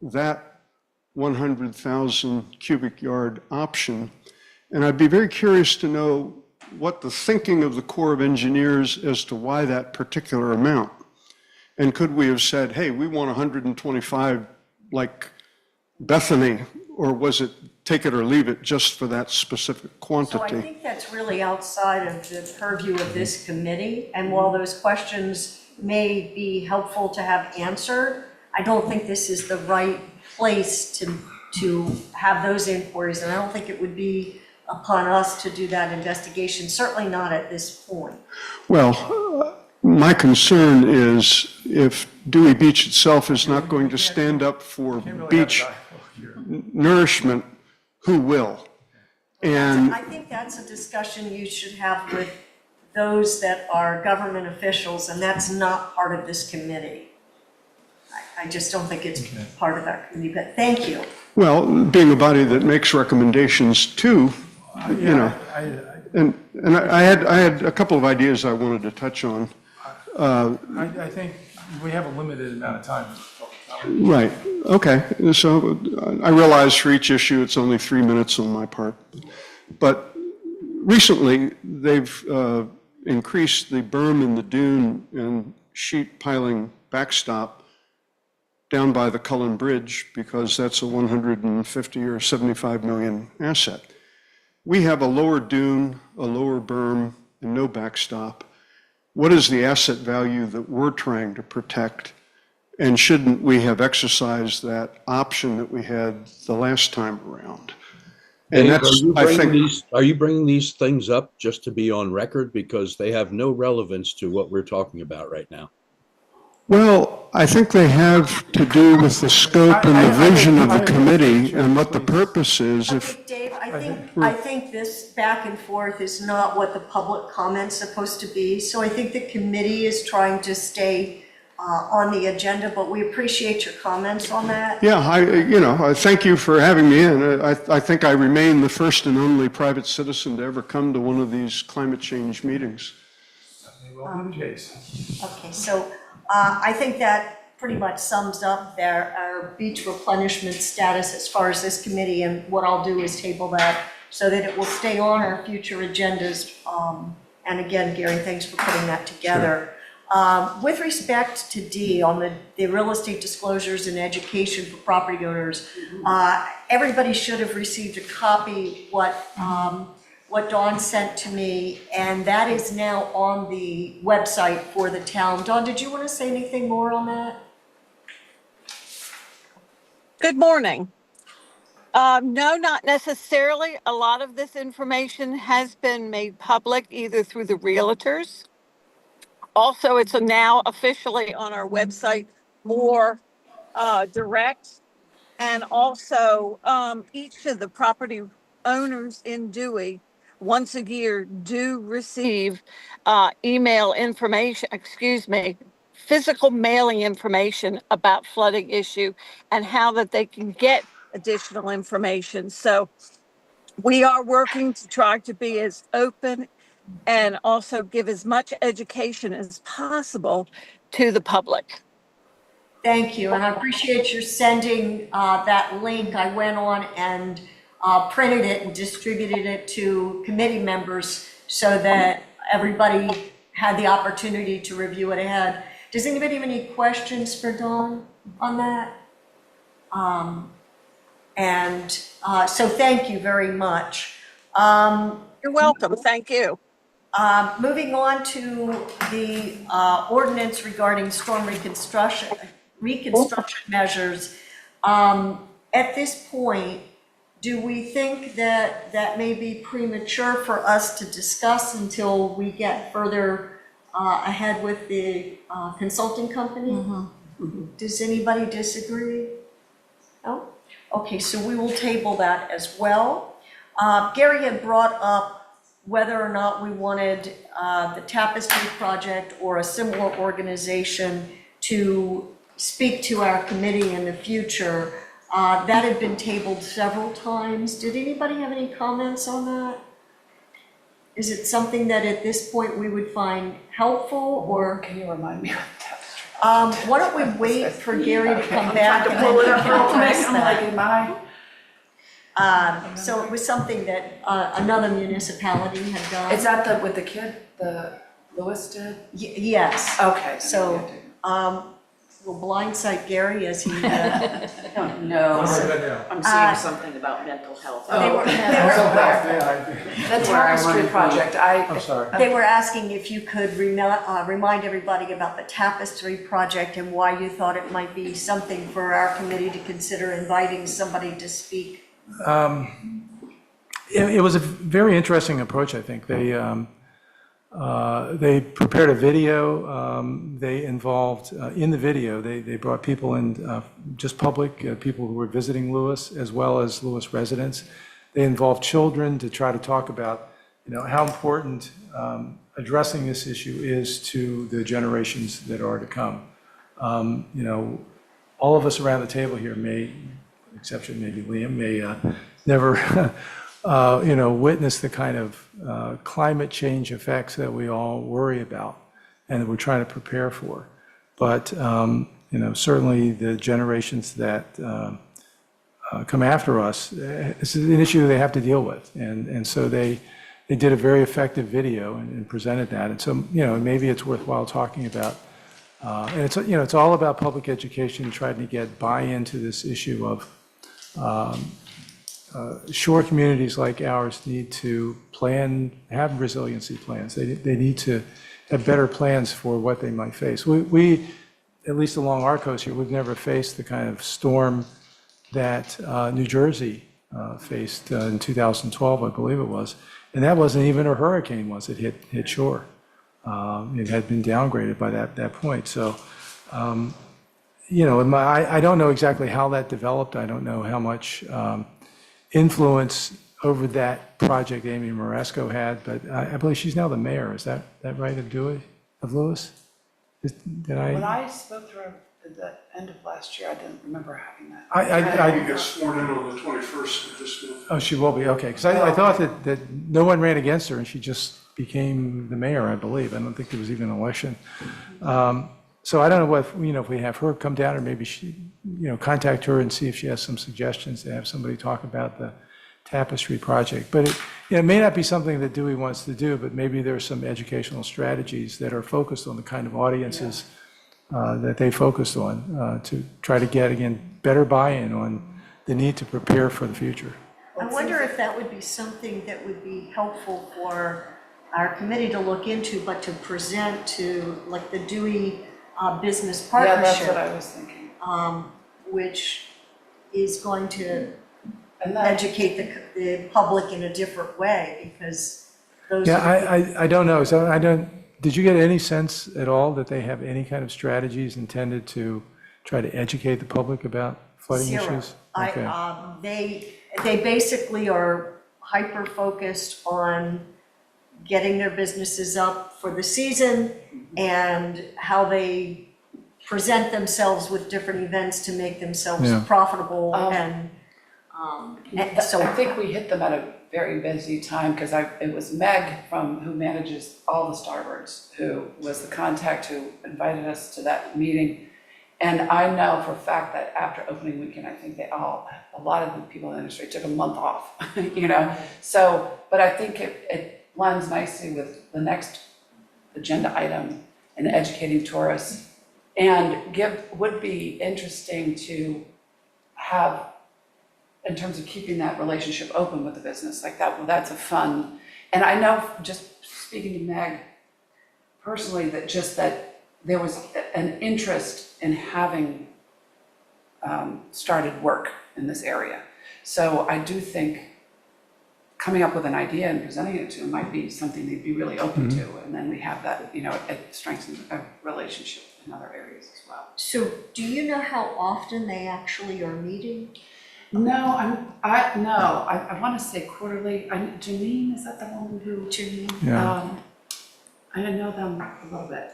that 100,000 cubic yard option. And I'd be very curious to know what the thinking of the Corps of Engineers as to why that particular amount. And could we have said, hey, we want 125 like Bethany, or was it take it or leave it just for that specific So quantity? I think that's really outside of the purview of this committee, and while those questions may be helpful to have answered, I don't think this is the right place to have those inquiries, and I don't think it would be upon us to do that investigation, certainly not at this point. Well, my concern is if Dewey Beach itself is not going to stand up for beach nourishment, who will? And I think that's a discussion you should have with those that are government officials, and that's not part of this committee. I just don't think it's part of that committee, but thank you. well, being a body that makes recommendations too, and I had a couple of ideas I wanted to touch on. I think we have a limited amount of time. Right, okay, so I realize for each issue, it's only 3 minutes on my part. But recently, they've increased the berm in the dune and sheet piling backstop down by the Cullen Bridge because that's a 150 or 75 million asset. We have a lower dune, a lower berm, and no backstop. What is the asset value that we're trying to protect? And shouldn't we have exercised that option that we had the last time around? And Dave, that's, I think, are you bringing these things up just to be on record? Because they have no relevance to what we're talking about right now. well, I think they have to do with the scope and the vision of the committee and what the purpose is. If Okay, Dave, I think this back and forth is not what the public comment's supposed to be. So I think the committee is trying to stay on the agenda, but we appreciate your comments on that. Yeah, I thank you for having me in. I think I remain the first and only private citizen to ever come to one of these climate change meetings. Well, be the case. Okay, so I think that pretty much sums up our beach replenishment status as far as this committee, and what I'll do is table that so that it will stay on our future agendas. And again, Gary, thanks for putting that together. With respect to D, on the real estate disclosures and education for property owners, everybody should have received a copy what Dawn sent to me, and that is now on the website for the town. Dawn, did you want to say anything more on that? Good morning. No, not necessarily. A lot of this information has been made public either through the realtors. Also, it's now officially on our website, more direct. And also, each of the property owners in Dewey once a year do receive email information, physical mailing information about flooding issue and how that they can get additional information. So we are working to try to be as open and also give as much education as possible to the public. Thank you, and I appreciate your sending that link. I went on and printed it and distributed it to committee members so that everybody had the opportunity to review it ahead. Does anybody have any questions for Dawn on that? So thank you very much. You're welcome. Thank you. Moving on to the ordinance regarding storm reconstruction measures. At this point, do we think that that may be premature for us to discuss until we get further ahead with the consulting company? Does anybody disagree? No? Okay, so we will table that as well. Gary had brought up whether or not we wanted the Tapestry Project or a similar organization to speak to our committee in the future. That had been tabled several times. Did anybody have any comments on that? Is it something that at this point we would find helpful, or? Can you remind me of that? Why don't we wait for Gary to come back and Pull it then up we real can quick. address I'm like, that. am I? So it was something that another municipality had done. Is that with the kid, the Lewis did? Yes. Okay. So, we'll blindside Gary as he, I don't know. I'm seeing something about mental health. they were The Tapestry Project, I'm sorry. they were asking if you could remind everybody about the Tapestry Project and why you thought it might be something for our committee to consider inviting somebody to speak. It was a very interesting approach, I think. They prepared a video. They involved, in the video, they brought people in, just public, people who were visiting Lewis, as well as Lewis residents. They involved children to try to talk about, how important addressing this issue is to the generations that are to come. All of us around the table here may, exception maybe Liam, may never witness the kind of climate change effects that we all worry about and that we're trying to prepare for. But, certainly the generations that come after us, it's an issue they have to deal with. And so they did a very effective video and presented that. And so, maybe it's worthwhile talking about. And it's all about public education, trying to get buy-in to this issue of shore communities like ours need to have resiliency plans. They need to have better plans for what they might face. We, at least along our coast here, we've never faced the kind of storm that New Jersey faced in 2012, I believe it was. And that wasn't even a hurricane once it hit shore. It had been downgraded by that point. So, I don't know exactly how that developed. I don't know how much influence over that project Amy Maresco had, but I believe she's now the mayor. Is that right, of Lewis? Did I? When I spoke to her at the end of last year, I didn't remember having that. I get sworn in on the 21st of this month. Oh, she will be, okay, because I thought that no one ran against her and she just became the mayor, I believe. I don't think there was even an election. So I don't know if we have her come down, or maybe she, contact her and see if she has some suggestions to have somebody talk about the Tapestry Project. But it may not be something that Dewey wants to do, but maybe there's some educational strategies that are focused on the kind of audiences that they focused on to try to get, again, better buy-in on the need to prepare for the future. I wonder if that would be something that would be helpful for our committee to look into, but to present to, like, the Dewey Business Partnership. Yeah, that's what I was thinking. Which is going to And that, educate the public in a different way, because those. Yeah, I don't know. So did you get any sense at all that they have any kind of strategies intended to try to educate the public about flooding Zero. issues? Okay. They basically are hyper-focused on getting their businesses up for the season and how they present themselves with different events to make themselves Yeah. profitable and so. I think we hit them at a very busy time, because it was Meg who manages all the Starboards, who was the contact who invited us to that meeting. And I know for a fact that after opening weekend, I think a lot of the people in the industry took a month off, you know? So, but I think it blends nicely with the next agenda item and educating tourists. And would be interesting to have, in terms of keeping that relationship open with the business, like that's a fun. And I know, just speaking to Meg personally, that there was an interest in having started work in this area. So I do think coming up with an idea and presenting it to them might be something they'd be really open to. And then we have that, you know, it strengthens a relationship in other areas as well. So do you know how often they actually are meeting? No, I want to say quarterly. Janine, is that the woman who? Janine? Yeah. I know them a little bit.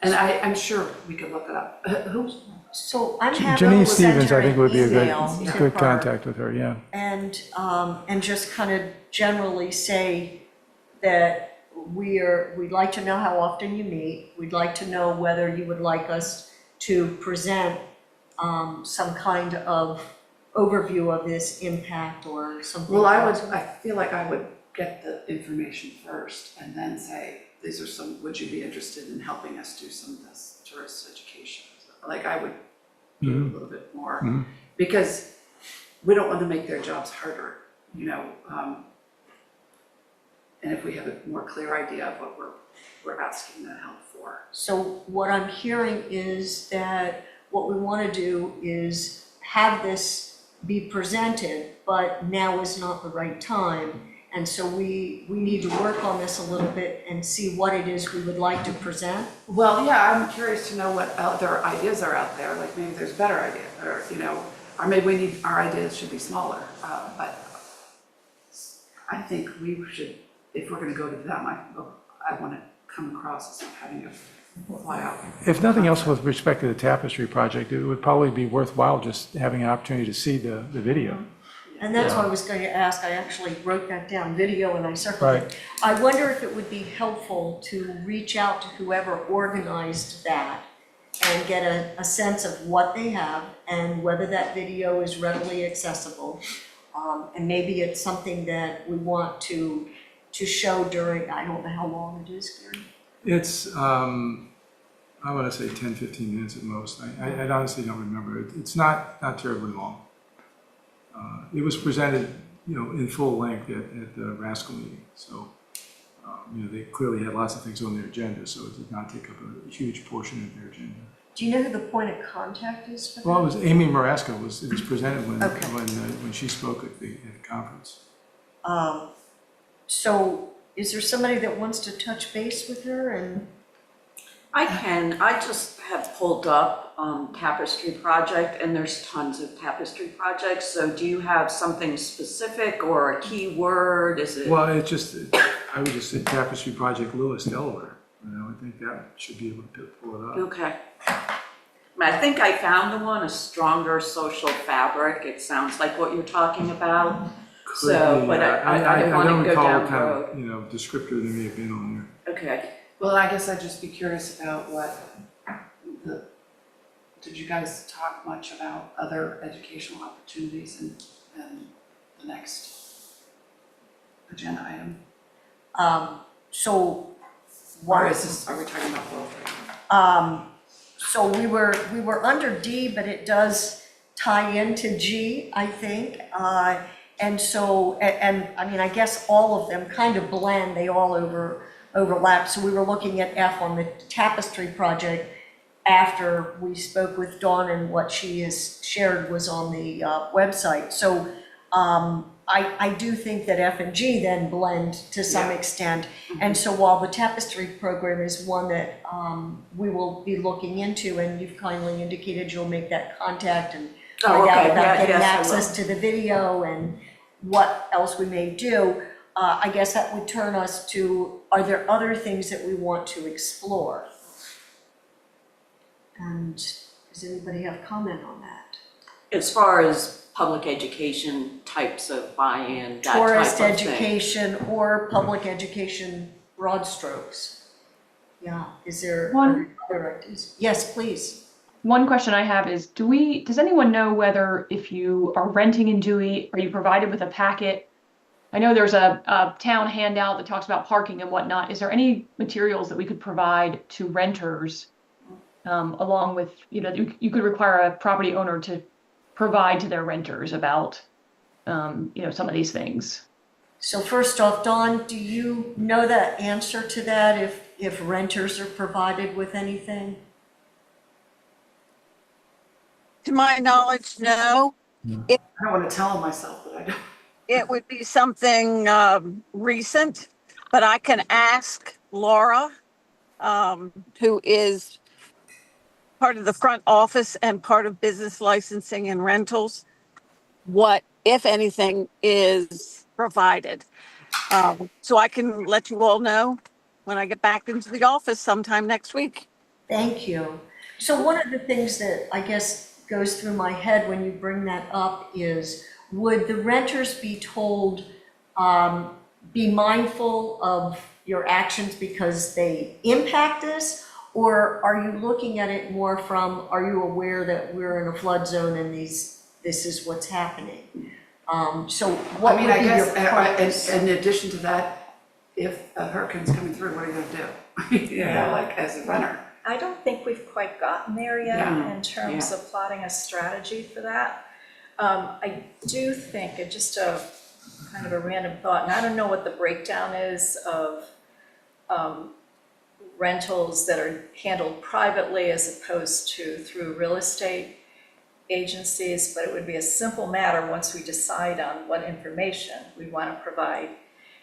And I'm sure we could look it up. Who's? So I'm happy Janine to Stevens, send I think, her would be a an good, email to good her. contact with her, yeah. And just kind of generally say that we'd like to know how often you meet. We'd like to know whether you would like us to present some kind of overview of this impact or something. Well, else. I feel like I would get the information first and then say, these are some, would you be interested in helping us do some of this tourist education? Like I would do a little bit more, because we don't want to make their jobs harder, you know. And if we have a more clear idea of what we're asking the help for. So what I'm hearing is that what we want to do is have this be presented, but now is not the right time. And so we need to work on this a little bit and see what it is we would like to present. Well, yeah, I'm curious to know what other ideas are out there, like maybe there's better ideas, or, you know, or maybe our ideas should be smaller, but I think we should, if we're gonna go to them, I wanna come across as having a fly out. If nothing else with respect to the Tapestry project, it would probably be worthwhile just having an opportunity to see the video. And that's what I was going to ask. I actually wrote that down, video, and I circled it. I wonder if it would be helpful to reach out to whoever organized that and get a sense of what they have and whether that video is readily accessible. And maybe it's something that we want to show during, I don't know how long it is, Gary. It's, I want to say 10, 15 minutes at most. I honestly don't remember. It's not terribly long. It was presented, you know, in full length at the Rascal meeting. So, you know, they clearly had lots of things on their agenda, so it did not take up a huge portion of their agenda. Do you know who the point of contact is for that? Well, it was Amy Marasco. It was presented Okay. when she spoke at the conference. So is there somebody that wants to touch base with her and? I just have pulled up Tapestry Project, and there's tons of Tapestry projects. So do you have something specific or a key word? Is it? Well, it's just, I would just say Tapestry Project Lewis, Delaware. You know, I think that should be able to pull it up. Okay. I think I found the one, A Stronger Social Fabric. It sounds like what you're talking about. So, Could be, but I don't I want don't to go recall down what the kind road. of, you know, descriptor there may have been on there. Okay. Well, I guess I'd just be curious about did you guys talk much about other educational opportunities in the next agenda item? So Or what is this, are we talking about both? So we were under D, but it does tie into G, I think. And so, and I mean, I guess all of them kind of blend, they all overlap. So we were looking at F on the Tapestry project after we spoke with Dawn, and what she has shared was on the website. So I do think that F and G then blend to some extent. And so while the Tapestry program is one that we will be looking into, and you've kindly indicated you'll make that contact and find out about getting access to the video and what else we may do, I guess that would turn us to, are there other things that we want to explore? And does anybody have comment on that? As far as public education types of buy-in, that type of Tourist thing. education or public education broad strokes? Yeah, is there One- other ideas? Yes, please. one question I have is, does anyone know whether if you are renting in Dewey, are you provided with a packet? I know there's a town handout that talks about parking and whatnot. Is there any materials that we could provide to renters, along with, you could require a property owner to provide to their renters about, some of these things? So first off, Dawn, do you know the answer to that, if renters are provided with anything? To my knowledge, no. I don't want to tell them myself, but I don't. It would be something recent, but I can ask Laura, who is part of the front office and part of business licensing and rentals, what, if anything, is provided. So I can let you all know when I get back into the office sometime next week. Thank you. So one of the things that I guess goes through my head when you bring that up is, would the renters be told, be mindful of your actions because they impact us? Or are you looking at it more from, are you aware that we're in a flood zone and this is what's happening? So what I mean, would I be your guess, preference? in addition to that, if a hurricane's coming through, what are you gonna do? Like as a renter. I don't think we've quite gotten there yet Yeah. in terms of plotting a strategy for that. I do think, just a kind of a random thought, and I don't know what the breakdown is of rentals that are handled privately as opposed to through real estate agencies, but it would be a simple matter once we decide on what information we want to provide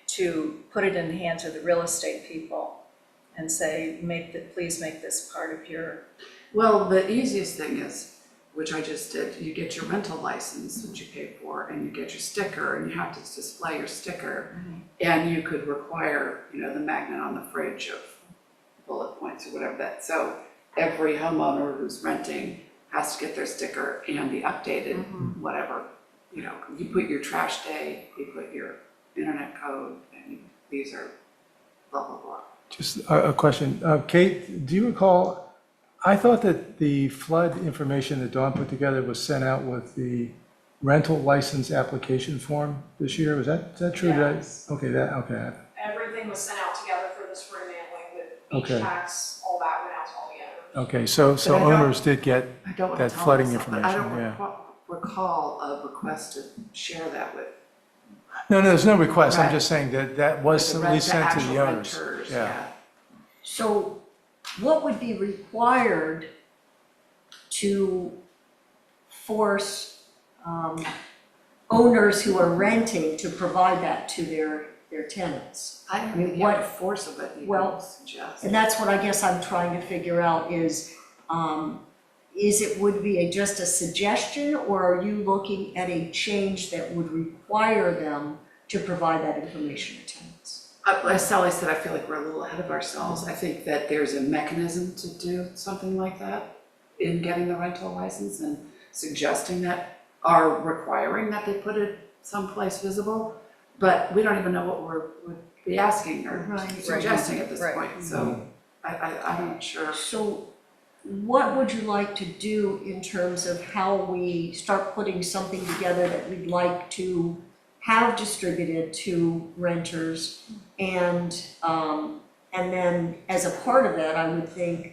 to put it in the hands of the real estate people and say, please make this part of your. Well, the easiest thing is, which I just did, you get your rental license, which you pay for, and you get your sticker, and you have to display your sticker. And you could require, the magnet on the fridge of bullet points or whatever that, so every homeowner who's renting has to get their sticker and the updated whatever, you put your trash day, you put your internet code, and these are blah, blah, blah. Just a question. Kate, do you recall, I thought that the flood information that Dawn put together was sent out with the rental license application form this year. Was that true? Yes. Okay. Everything was sent out together for the spring mailing with beach Okay. tax, all that went out all together. Okay, so But I don't- owners did get I don't want to that tell flooding myself, but information, I don't yeah. recall a request to share that with No, there's no request. I'm Right. just saying that was the at least sent to actual the owners. renters, Yeah. So what would be required to force owners who are renting to provide that to their tenants? I don't mean, think what- what force of it you well, would suggest. And that's what I guess I'm trying to figure out is would be just a suggestion, or are you looking at a change that would require them to provide that information to tenants? As Sally said, I feel like we're a little ahead of ourselves. I think that there's a mechanism to do something like that in getting the rental license and suggesting that, or requiring that they put it someplace visible. But we don't even know what would be asking or Right. suggesting at this Right. point, so I'm not sure. So what would you like to do in terms of how we start putting something together that we'd like to have distributed to renters? And then as a part of that, I would think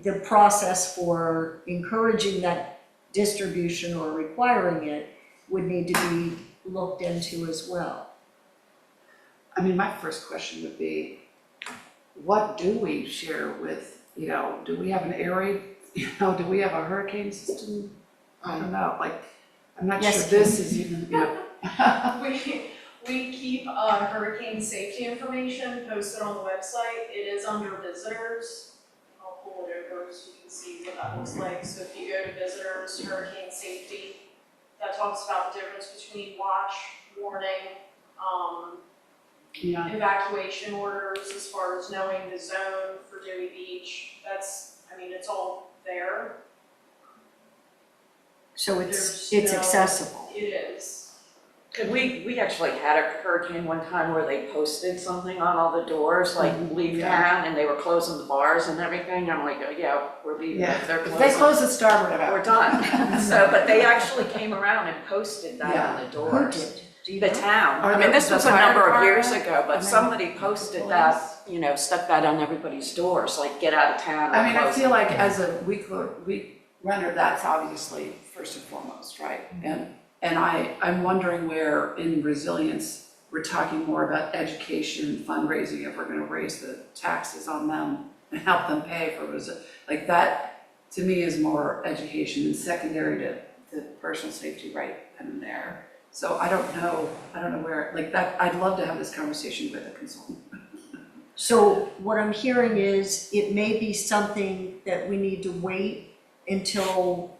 the process for encouraging that distribution or requiring it would need to be looked into as well. I mean, my first question would be, what do we share with, do we have an area, do we have a hurricane system? I don't know, I'm not sure Yes, this is even, We keep hurricane safety information posted on the website. It is under visitors. I'll pull it over so you can see what that looks like. So if you go to visitors, hurricane safety, that talks about the difference between watch, warning, yeah. evacuation orders as far as knowing the zone for Dewey Beach. It's all there. So it's There's no- accessible. It is. We actually had a hurricane one time where they posted something on all the doors, like leave town, and they were closing the bars and everything. I'm like, oh, yeah, we're leaving. Yeah, If they're if closing, they close the starboard we're about. done. So, but they actually came around and posted that on the Who doors. did? Do you The know? town. Or I mean, this the was a fire number of years department? ago, I but mean, somebody posted that, stuck that on everybody's doors, like get out of town. I mean, I we're feel closing. like as a week runner, that's obviously first and foremost, right? And I'm wondering where in resilience, we're talking more about education, fundraising, if we're gonna raise the taxes on them and help them pay for like that, to me, is more education and secondary to personal safety right then and there. So I don't know where, like that, I'd love to have this conversation with a consultant. So what I'm hearing is it may be something that we need to wait until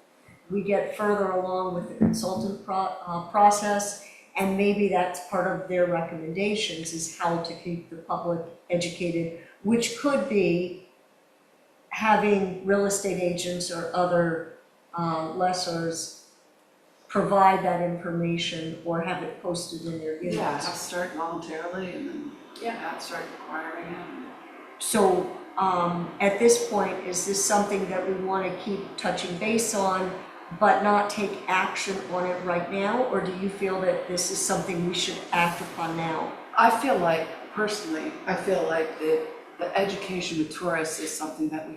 we get further along with the consultant process, and maybe that's part of their recommendations is how to keep the public educated, which could be having real estate agents or other lessors provide that information or have it posted in their units. Yeah, I'll start voluntarily and then, start requiring it. So at this point, is this something that we want to keep touching base on, but not take action on it right now? Or do you feel that this is something we should act upon now? I feel like, personally, the education with tourists is something that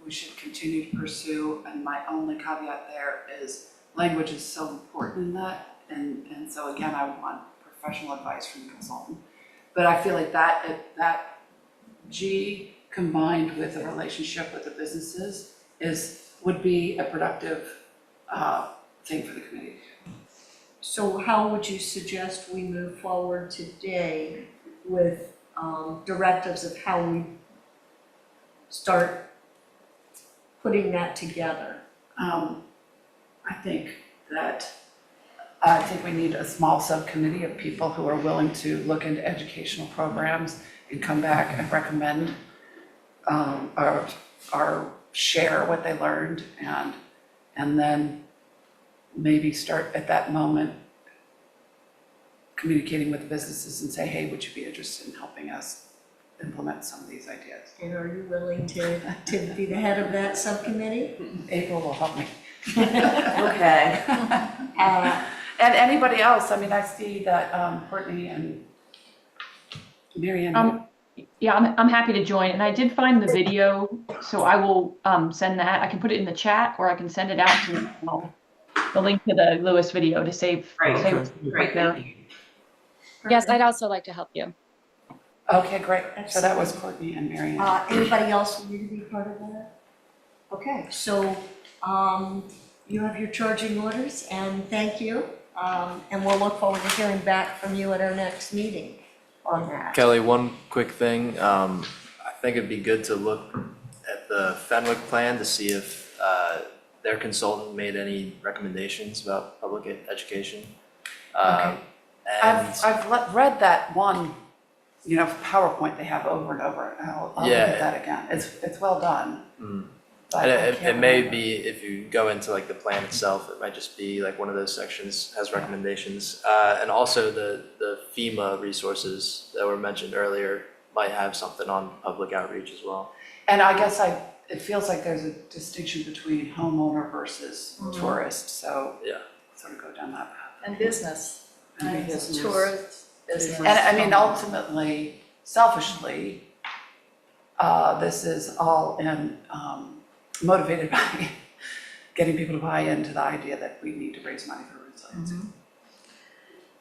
we should continue to pursue, and my only caveat there is language is so important in that, and so again, I want professional advice from the consultant. But I feel like that G combined with the relationship with the businesses would be a productive thing for the committee. So how would you suggest we move forward today with directives of how we start putting that together? I think we need a small subcommittee of people who are willing to look into educational programs and come back and recommend or share what they learned, and then maybe start at that moment communicating with the businesses and say, hey, would you be interested in helping us implement some of these ideas? And are you willing to be the head of that subcommittee? April will help me. Okay. And anybody else, I mean, I see that Courtney and Mary Ann. Yeah, I'm happy to join, and I did find the video, so I will send that. I can put it in the chat, or I can send it out to you. The link to the Lewis video to save. Great, right there. thank you. Yes, I'd also like to help you. Okay, great. So that was Courtney and Mary Ann. Anybody else want to be part of that? Okay, so you have your charging orders, and thank you. And we'll look forward to hearing back from you at our next meeting on that. Kelly, one quick thing, I think it'd be good to look at the Fenwick plan to see if their consultant made any recommendations about public education. Okay. And I've read that one, PowerPoint they have over and over. I'll look Yeah. at that again. It's well done. But and I it can't may remember. be, if you go into like the plan itself, it might just be like one of those sections has recommendations. And also the FEMA resources that were mentioned earlier might have something on public outreach as well. And I guess it feels like there's a distinction between homeowner versus tourist, so Yeah. sort of go down that path. And business, And business. tourist, business. And I mean, ultimately, selfishly, this is all motivated by getting people to buy into the idea that we need to raise money for resiliency.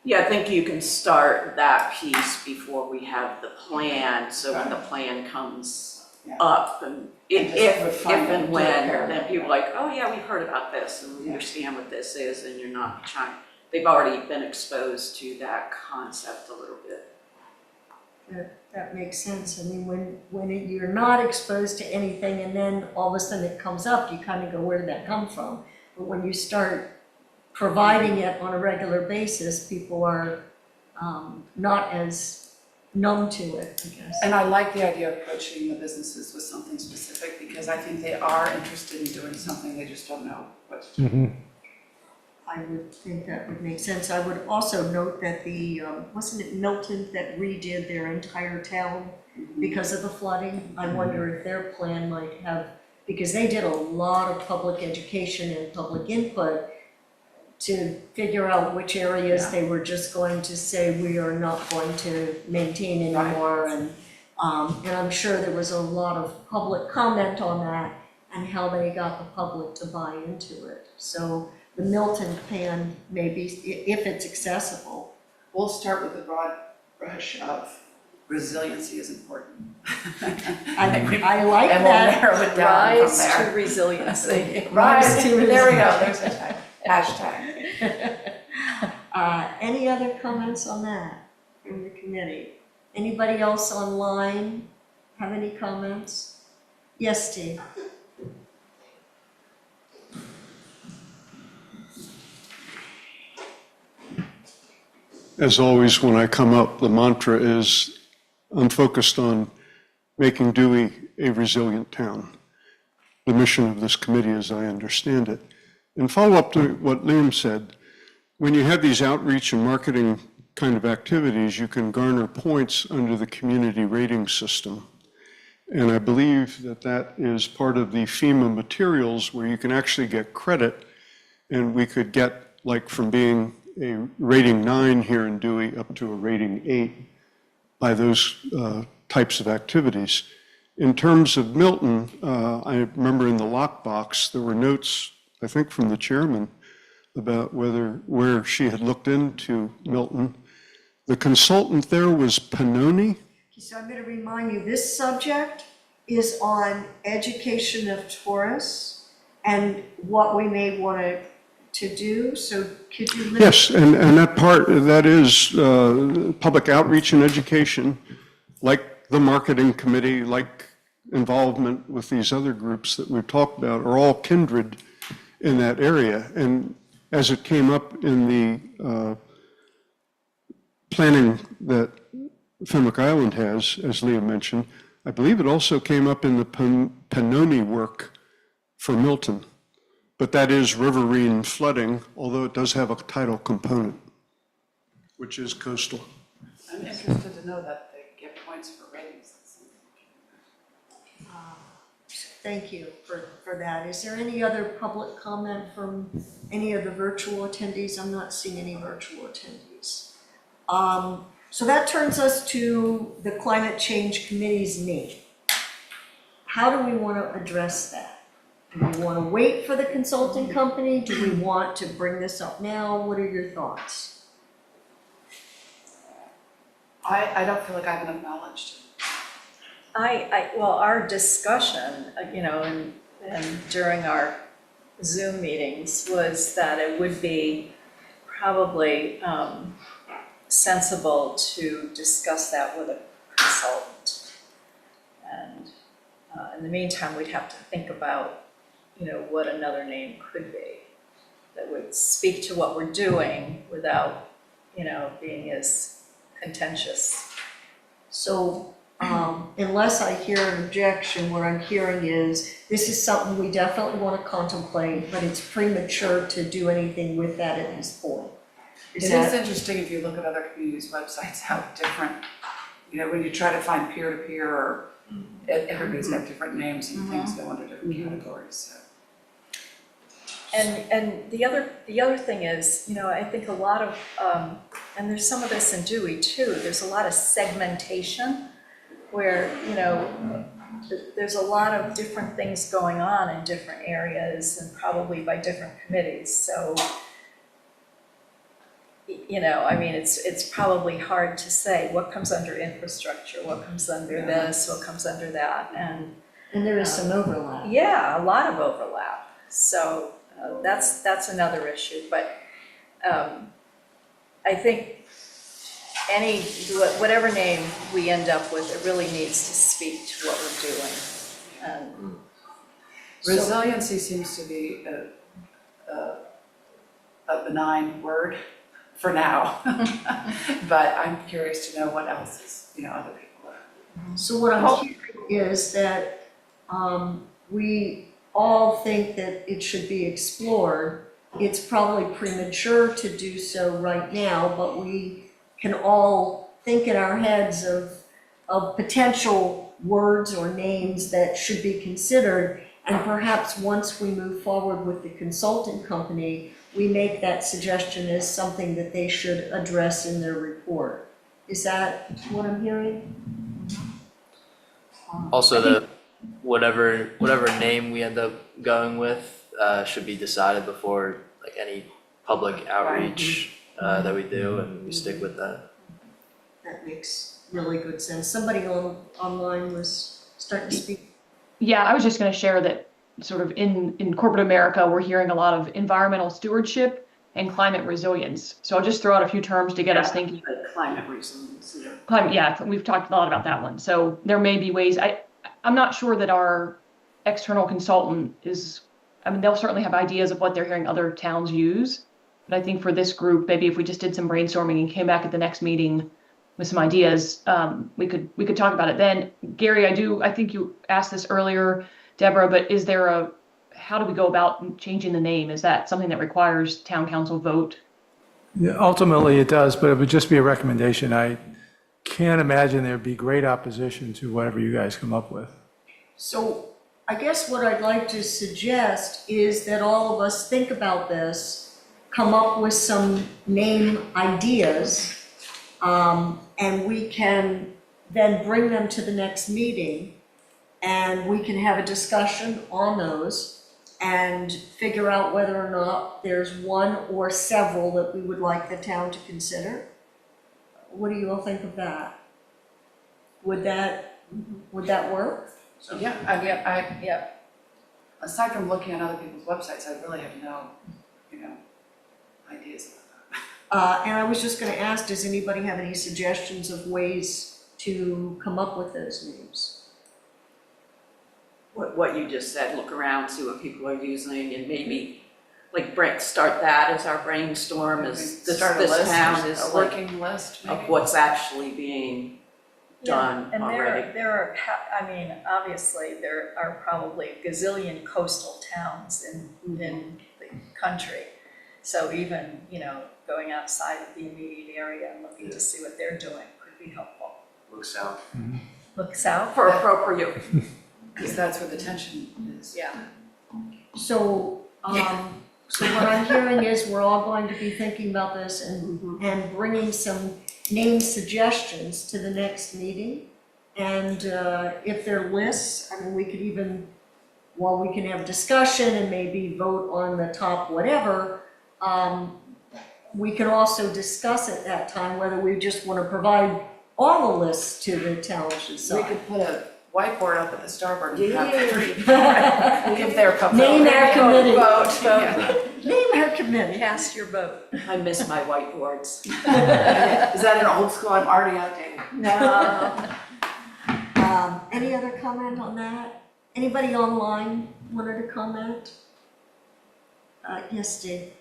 Yeah, I think you can start that piece before we have the plan, so when the plan comes Yeah. up, and if just refine it, and do when, it here. then people are like, oh yeah, we've heard about this, and we understand what this is, and you're not trying, they've already been exposed to that concept a little bit. That makes sense. I mean, when you're not exposed to anything and then all of a sudden it comes up, you kind of go, where did that come from? But when you start providing it on a regular basis, people are not as numb to it, I guess. And I like the idea of approaching the businesses with something specific, because I think they are interested in doing something, they just don't know what to do. I would think that would make sense. I would also note that wasn't it Milton that redid their entire town because of the flooding? I wonder if their plan might have, because they did a lot of public education and public input to figure out which areas they were just going to say, we are not going to maintain anymore. And I'm sure there was a lot of public comment on that and how they got the public to buy into it. So the Milton plan, maybe, if it's accessible. We'll start with the broad brush of resiliency is important. I like And we'll that. narrow it down from Rise to there. resiliency. Rise to, there we go, there's a hashtag. Any other comments on that from the committee? Anybody else online have any comments? Yes, Steve? As always, when I come up, the mantra is, I'm focused on making Dewey a resilient town. The mission of this committee, as I understand it. And follow up to what Liam said, when you have these outreach and marketing kind of activities, you can garner points under the community rating system. And I believe that that is part of the FEMA materials where you can actually get credit, and we could get, like, from being a rating 9 here in Dewey up to a rating 8 by those types of activities. In terms of Milton, I remember in the lockbox, there were notes, I think from the chairman, about where she had looked into Milton. The consultant there was Pannoni. So I'm going to remind you, this subject is on education of tourists and what we may want to do, so could you? Yes, and that is public outreach and education, like the marketing committee, like involvement with these other groups that we've talked about, are all kindred in that area. And as it came up in the planning that Fenwick Island has, as Leah mentioned, I believe it also came up in the Pannoni work for Milton. But that is riverine flooding, although it does have a tidal component, which is coastal. I'm interested to know that they get points for ratings. Thank you for that. Is there any other public comment from any of the virtual attendees? I'm not seeing any virtual attendees. So that turns us to the Climate Change Committee's need. How do we want to address that? Do we want to wait for the consulting company? Do we want to bring this up now? What are your thoughts? I don't feel like I've enough knowledge. Well, our discussion, and during our Zoom meetings was that it would be probably sensible to discuss that with a consultant. And in the meantime, we'd have to think about, what another name could be that would speak to what we're doing without, being as contentious. So unless I hear an objection, what I'm hearing is this is something we definitely want to contemplate, but it's premature to do anything with that at this point. It is interesting if you look at other communities' websites, how different, when you try to find peer-to-peer, or everybody's got different names and things go under different categories, so. And the other thing is, I think a lot of, and there's some of this in Dewey too, there's a lot of segmentation where, there's a lot of different things going on in different areas and probably by different committees. So, it's probably hard to say what comes under infrastructure, what comes under this, what comes under that. And there is some overlap. Yeah, a lot of overlap. So that's another issue. But I think whatever name we end up with, it really needs to speak to what we're doing. And Resiliency seems to be a benign word for now, but I'm curious to know what else is, other people are. So what I'm hearing is that we all think that it should be explored, it's probably premature to do so right now, but we can all think in our heads of potential words or names that should be considered. And perhaps once we move forward with the consultant company, we make that suggestion as something that they should address in their report. Is that what I'm hearing? Also, whatever name we end up going with should be decided before like any public outreach that we do, and we stick with that. That makes really good sense. Somebody online was starting to speak. Yeah, I was just going to share that sort of in corporate America, we're hearing a lot of environmental stewardship and climate resilience. So I'll just throw out a few terms to get us thinking. Climate resilience, yeah. Climate, yeah, we've talked a lot about that one. So there may be ways, I'm not sure that our external consultant is, I mean, they'll certainly have ideas of what they're hearing other towns use. But I think for this group, maybe if we just did some brainstorming and came back at the next meeting with some ideas, we could talk about it then. Gary, I think you asked this earlier, Deborah, but is there how do we go about changing the name? Is that something that requires town council vote? Yeah, ultimately, it does, but it would just be a recommendation. I can't imagine there'd be great opposition to whatever you guys come up with. So I guess what I'd like to suggest is that all of us think about this, come up with some name ideas, and we can then bring them to the next meeting, and we can have a discussion on those and figure out whether or not there's one or several that we would like the town to consider. What do you all think of that? Would that work? Yeah, aside from looking at other people's websites, I really have no, ideas about that. And I was just gonna ask, does anybody have any suggestions of ways to come up with those names? What you just said, look around, see what people are using, and maybe like start that as our brainstorm, as this Start a list, town is a like working list, of maybe. what's actually being done And already. there are, I mean, obviously, there are probably a gazillion coastal towns in the country. So even, going outside of the immediate area and looking to see what they're doing could be helpful. Look south. Look south. For appropriate, Because that's where the tension is. Yeah. So, so what I'm hearing is we're all going to be thinking about this and bringing some name suggestions to the next meeting. And if they're lists, I mean, we could even, while we can have discussion and maybe vote on the top whatever, we can also discuss at that time whether we just want to provide all the lists to the town to We decide. could put a whiteboard up at the starboard and Yeah. have give their vote. Name our committee. Vote. Name our committee. Cast your vote. I miss my whiteboards. Is that an old school? I'm already outdated. No. Any other comment on that? Anybody online wanted to comment? Yes, Dave.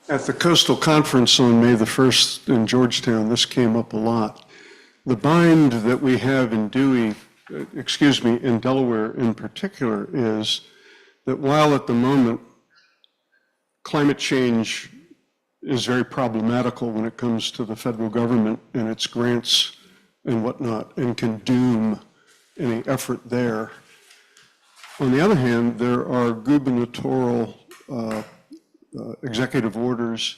At the Coastal Conference on May the 1st in Georgetown, this came up a lot. The bind that we have in in Delaware in particular, is that while at the moment climate change is very problematical when it comes to the federal government and its grants and whatnot, and can doom any effort there. On the other hand, there are gubernatorial executive orders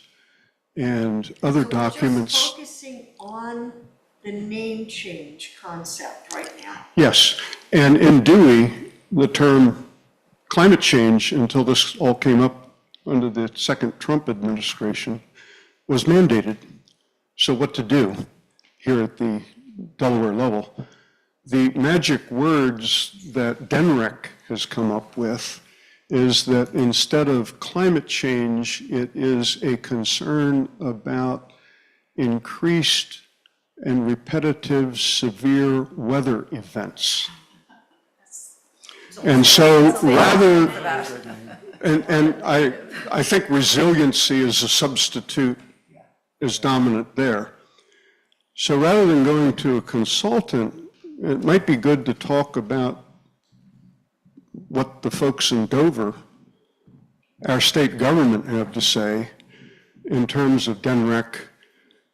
and other So we're documents. just focusing on the name change concept right now. Yes, and in Dewey, the term climate change, until this all came up under the second Trump administration, was mandated. So what to do here at the Delaware level? The magic words that DENREC has come up with is that instead of climate change, it is a concern about increased and repetitive severe weather events. And so rather, and I think resiliency as a substitute is dominant there. So rather than going to a consultant, it might be good to talk about what the folks in Dover, our state government, have to say in terms of DENREC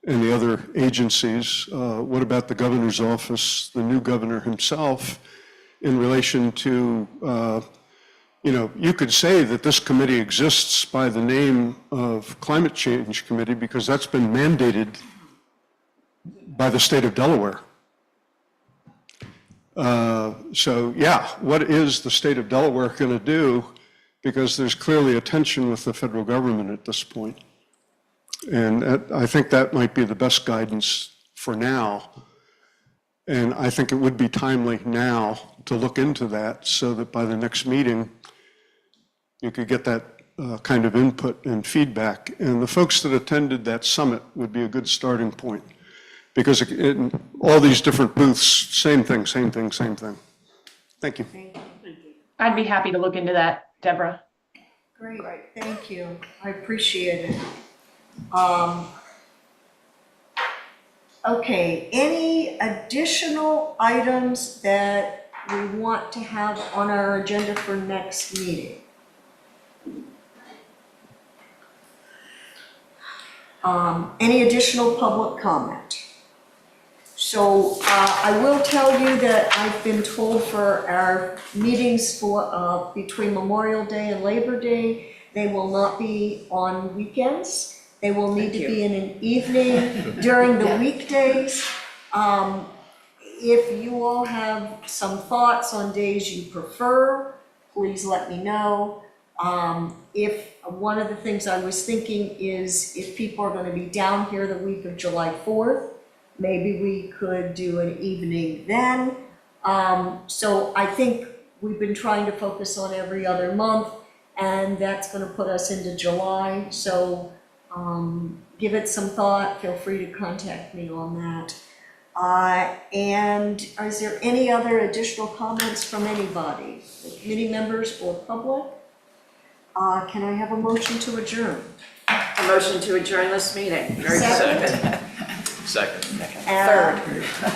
and the other agencies. What about the governor's office, the new governor himself, in relation to, you could say that this committee exists by the name of Climate Change Committee because that's been mandated by the state of Delaware. So yeah, what is the state of Delaware going to do? Because there's clearly a tension with the federal government at this point. And I think that might be the best guidance for now. And I think it would be timely now to look into that so that by the next meeting, you could get that kind of input and feedback. And the folks that attended that summit would be a good starting point. Because in all these different booths, same thing, same thing, same thing. Thank you. I'd be happy to look into that, Deborah. Great, thank you. I appreciate it. Okay, any additional items that we want to have on our agenda for next meeting? Any additional public comment? So I will tell you that I've been told for our meetings for between Memorial Day and Labor Day, they will not be on weekends. They will need to be in an evening during the weekdays. If you all have some thoughts on days you prefer, please let me know. If one of the things I was thinking is if people are going to be down here the week of July 4th, maybe we could do an evening then. So I think we've been trying to focus on every other month, and that's going to put us into July. So give it some thought. Feel free to contact me on that. And is there any other additional comments from anybody, committee members or public? Can I have a motion to adjourn? A motion to adjourn this meeting. Very Second. good. Second.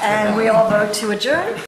And we all vote to adjourn?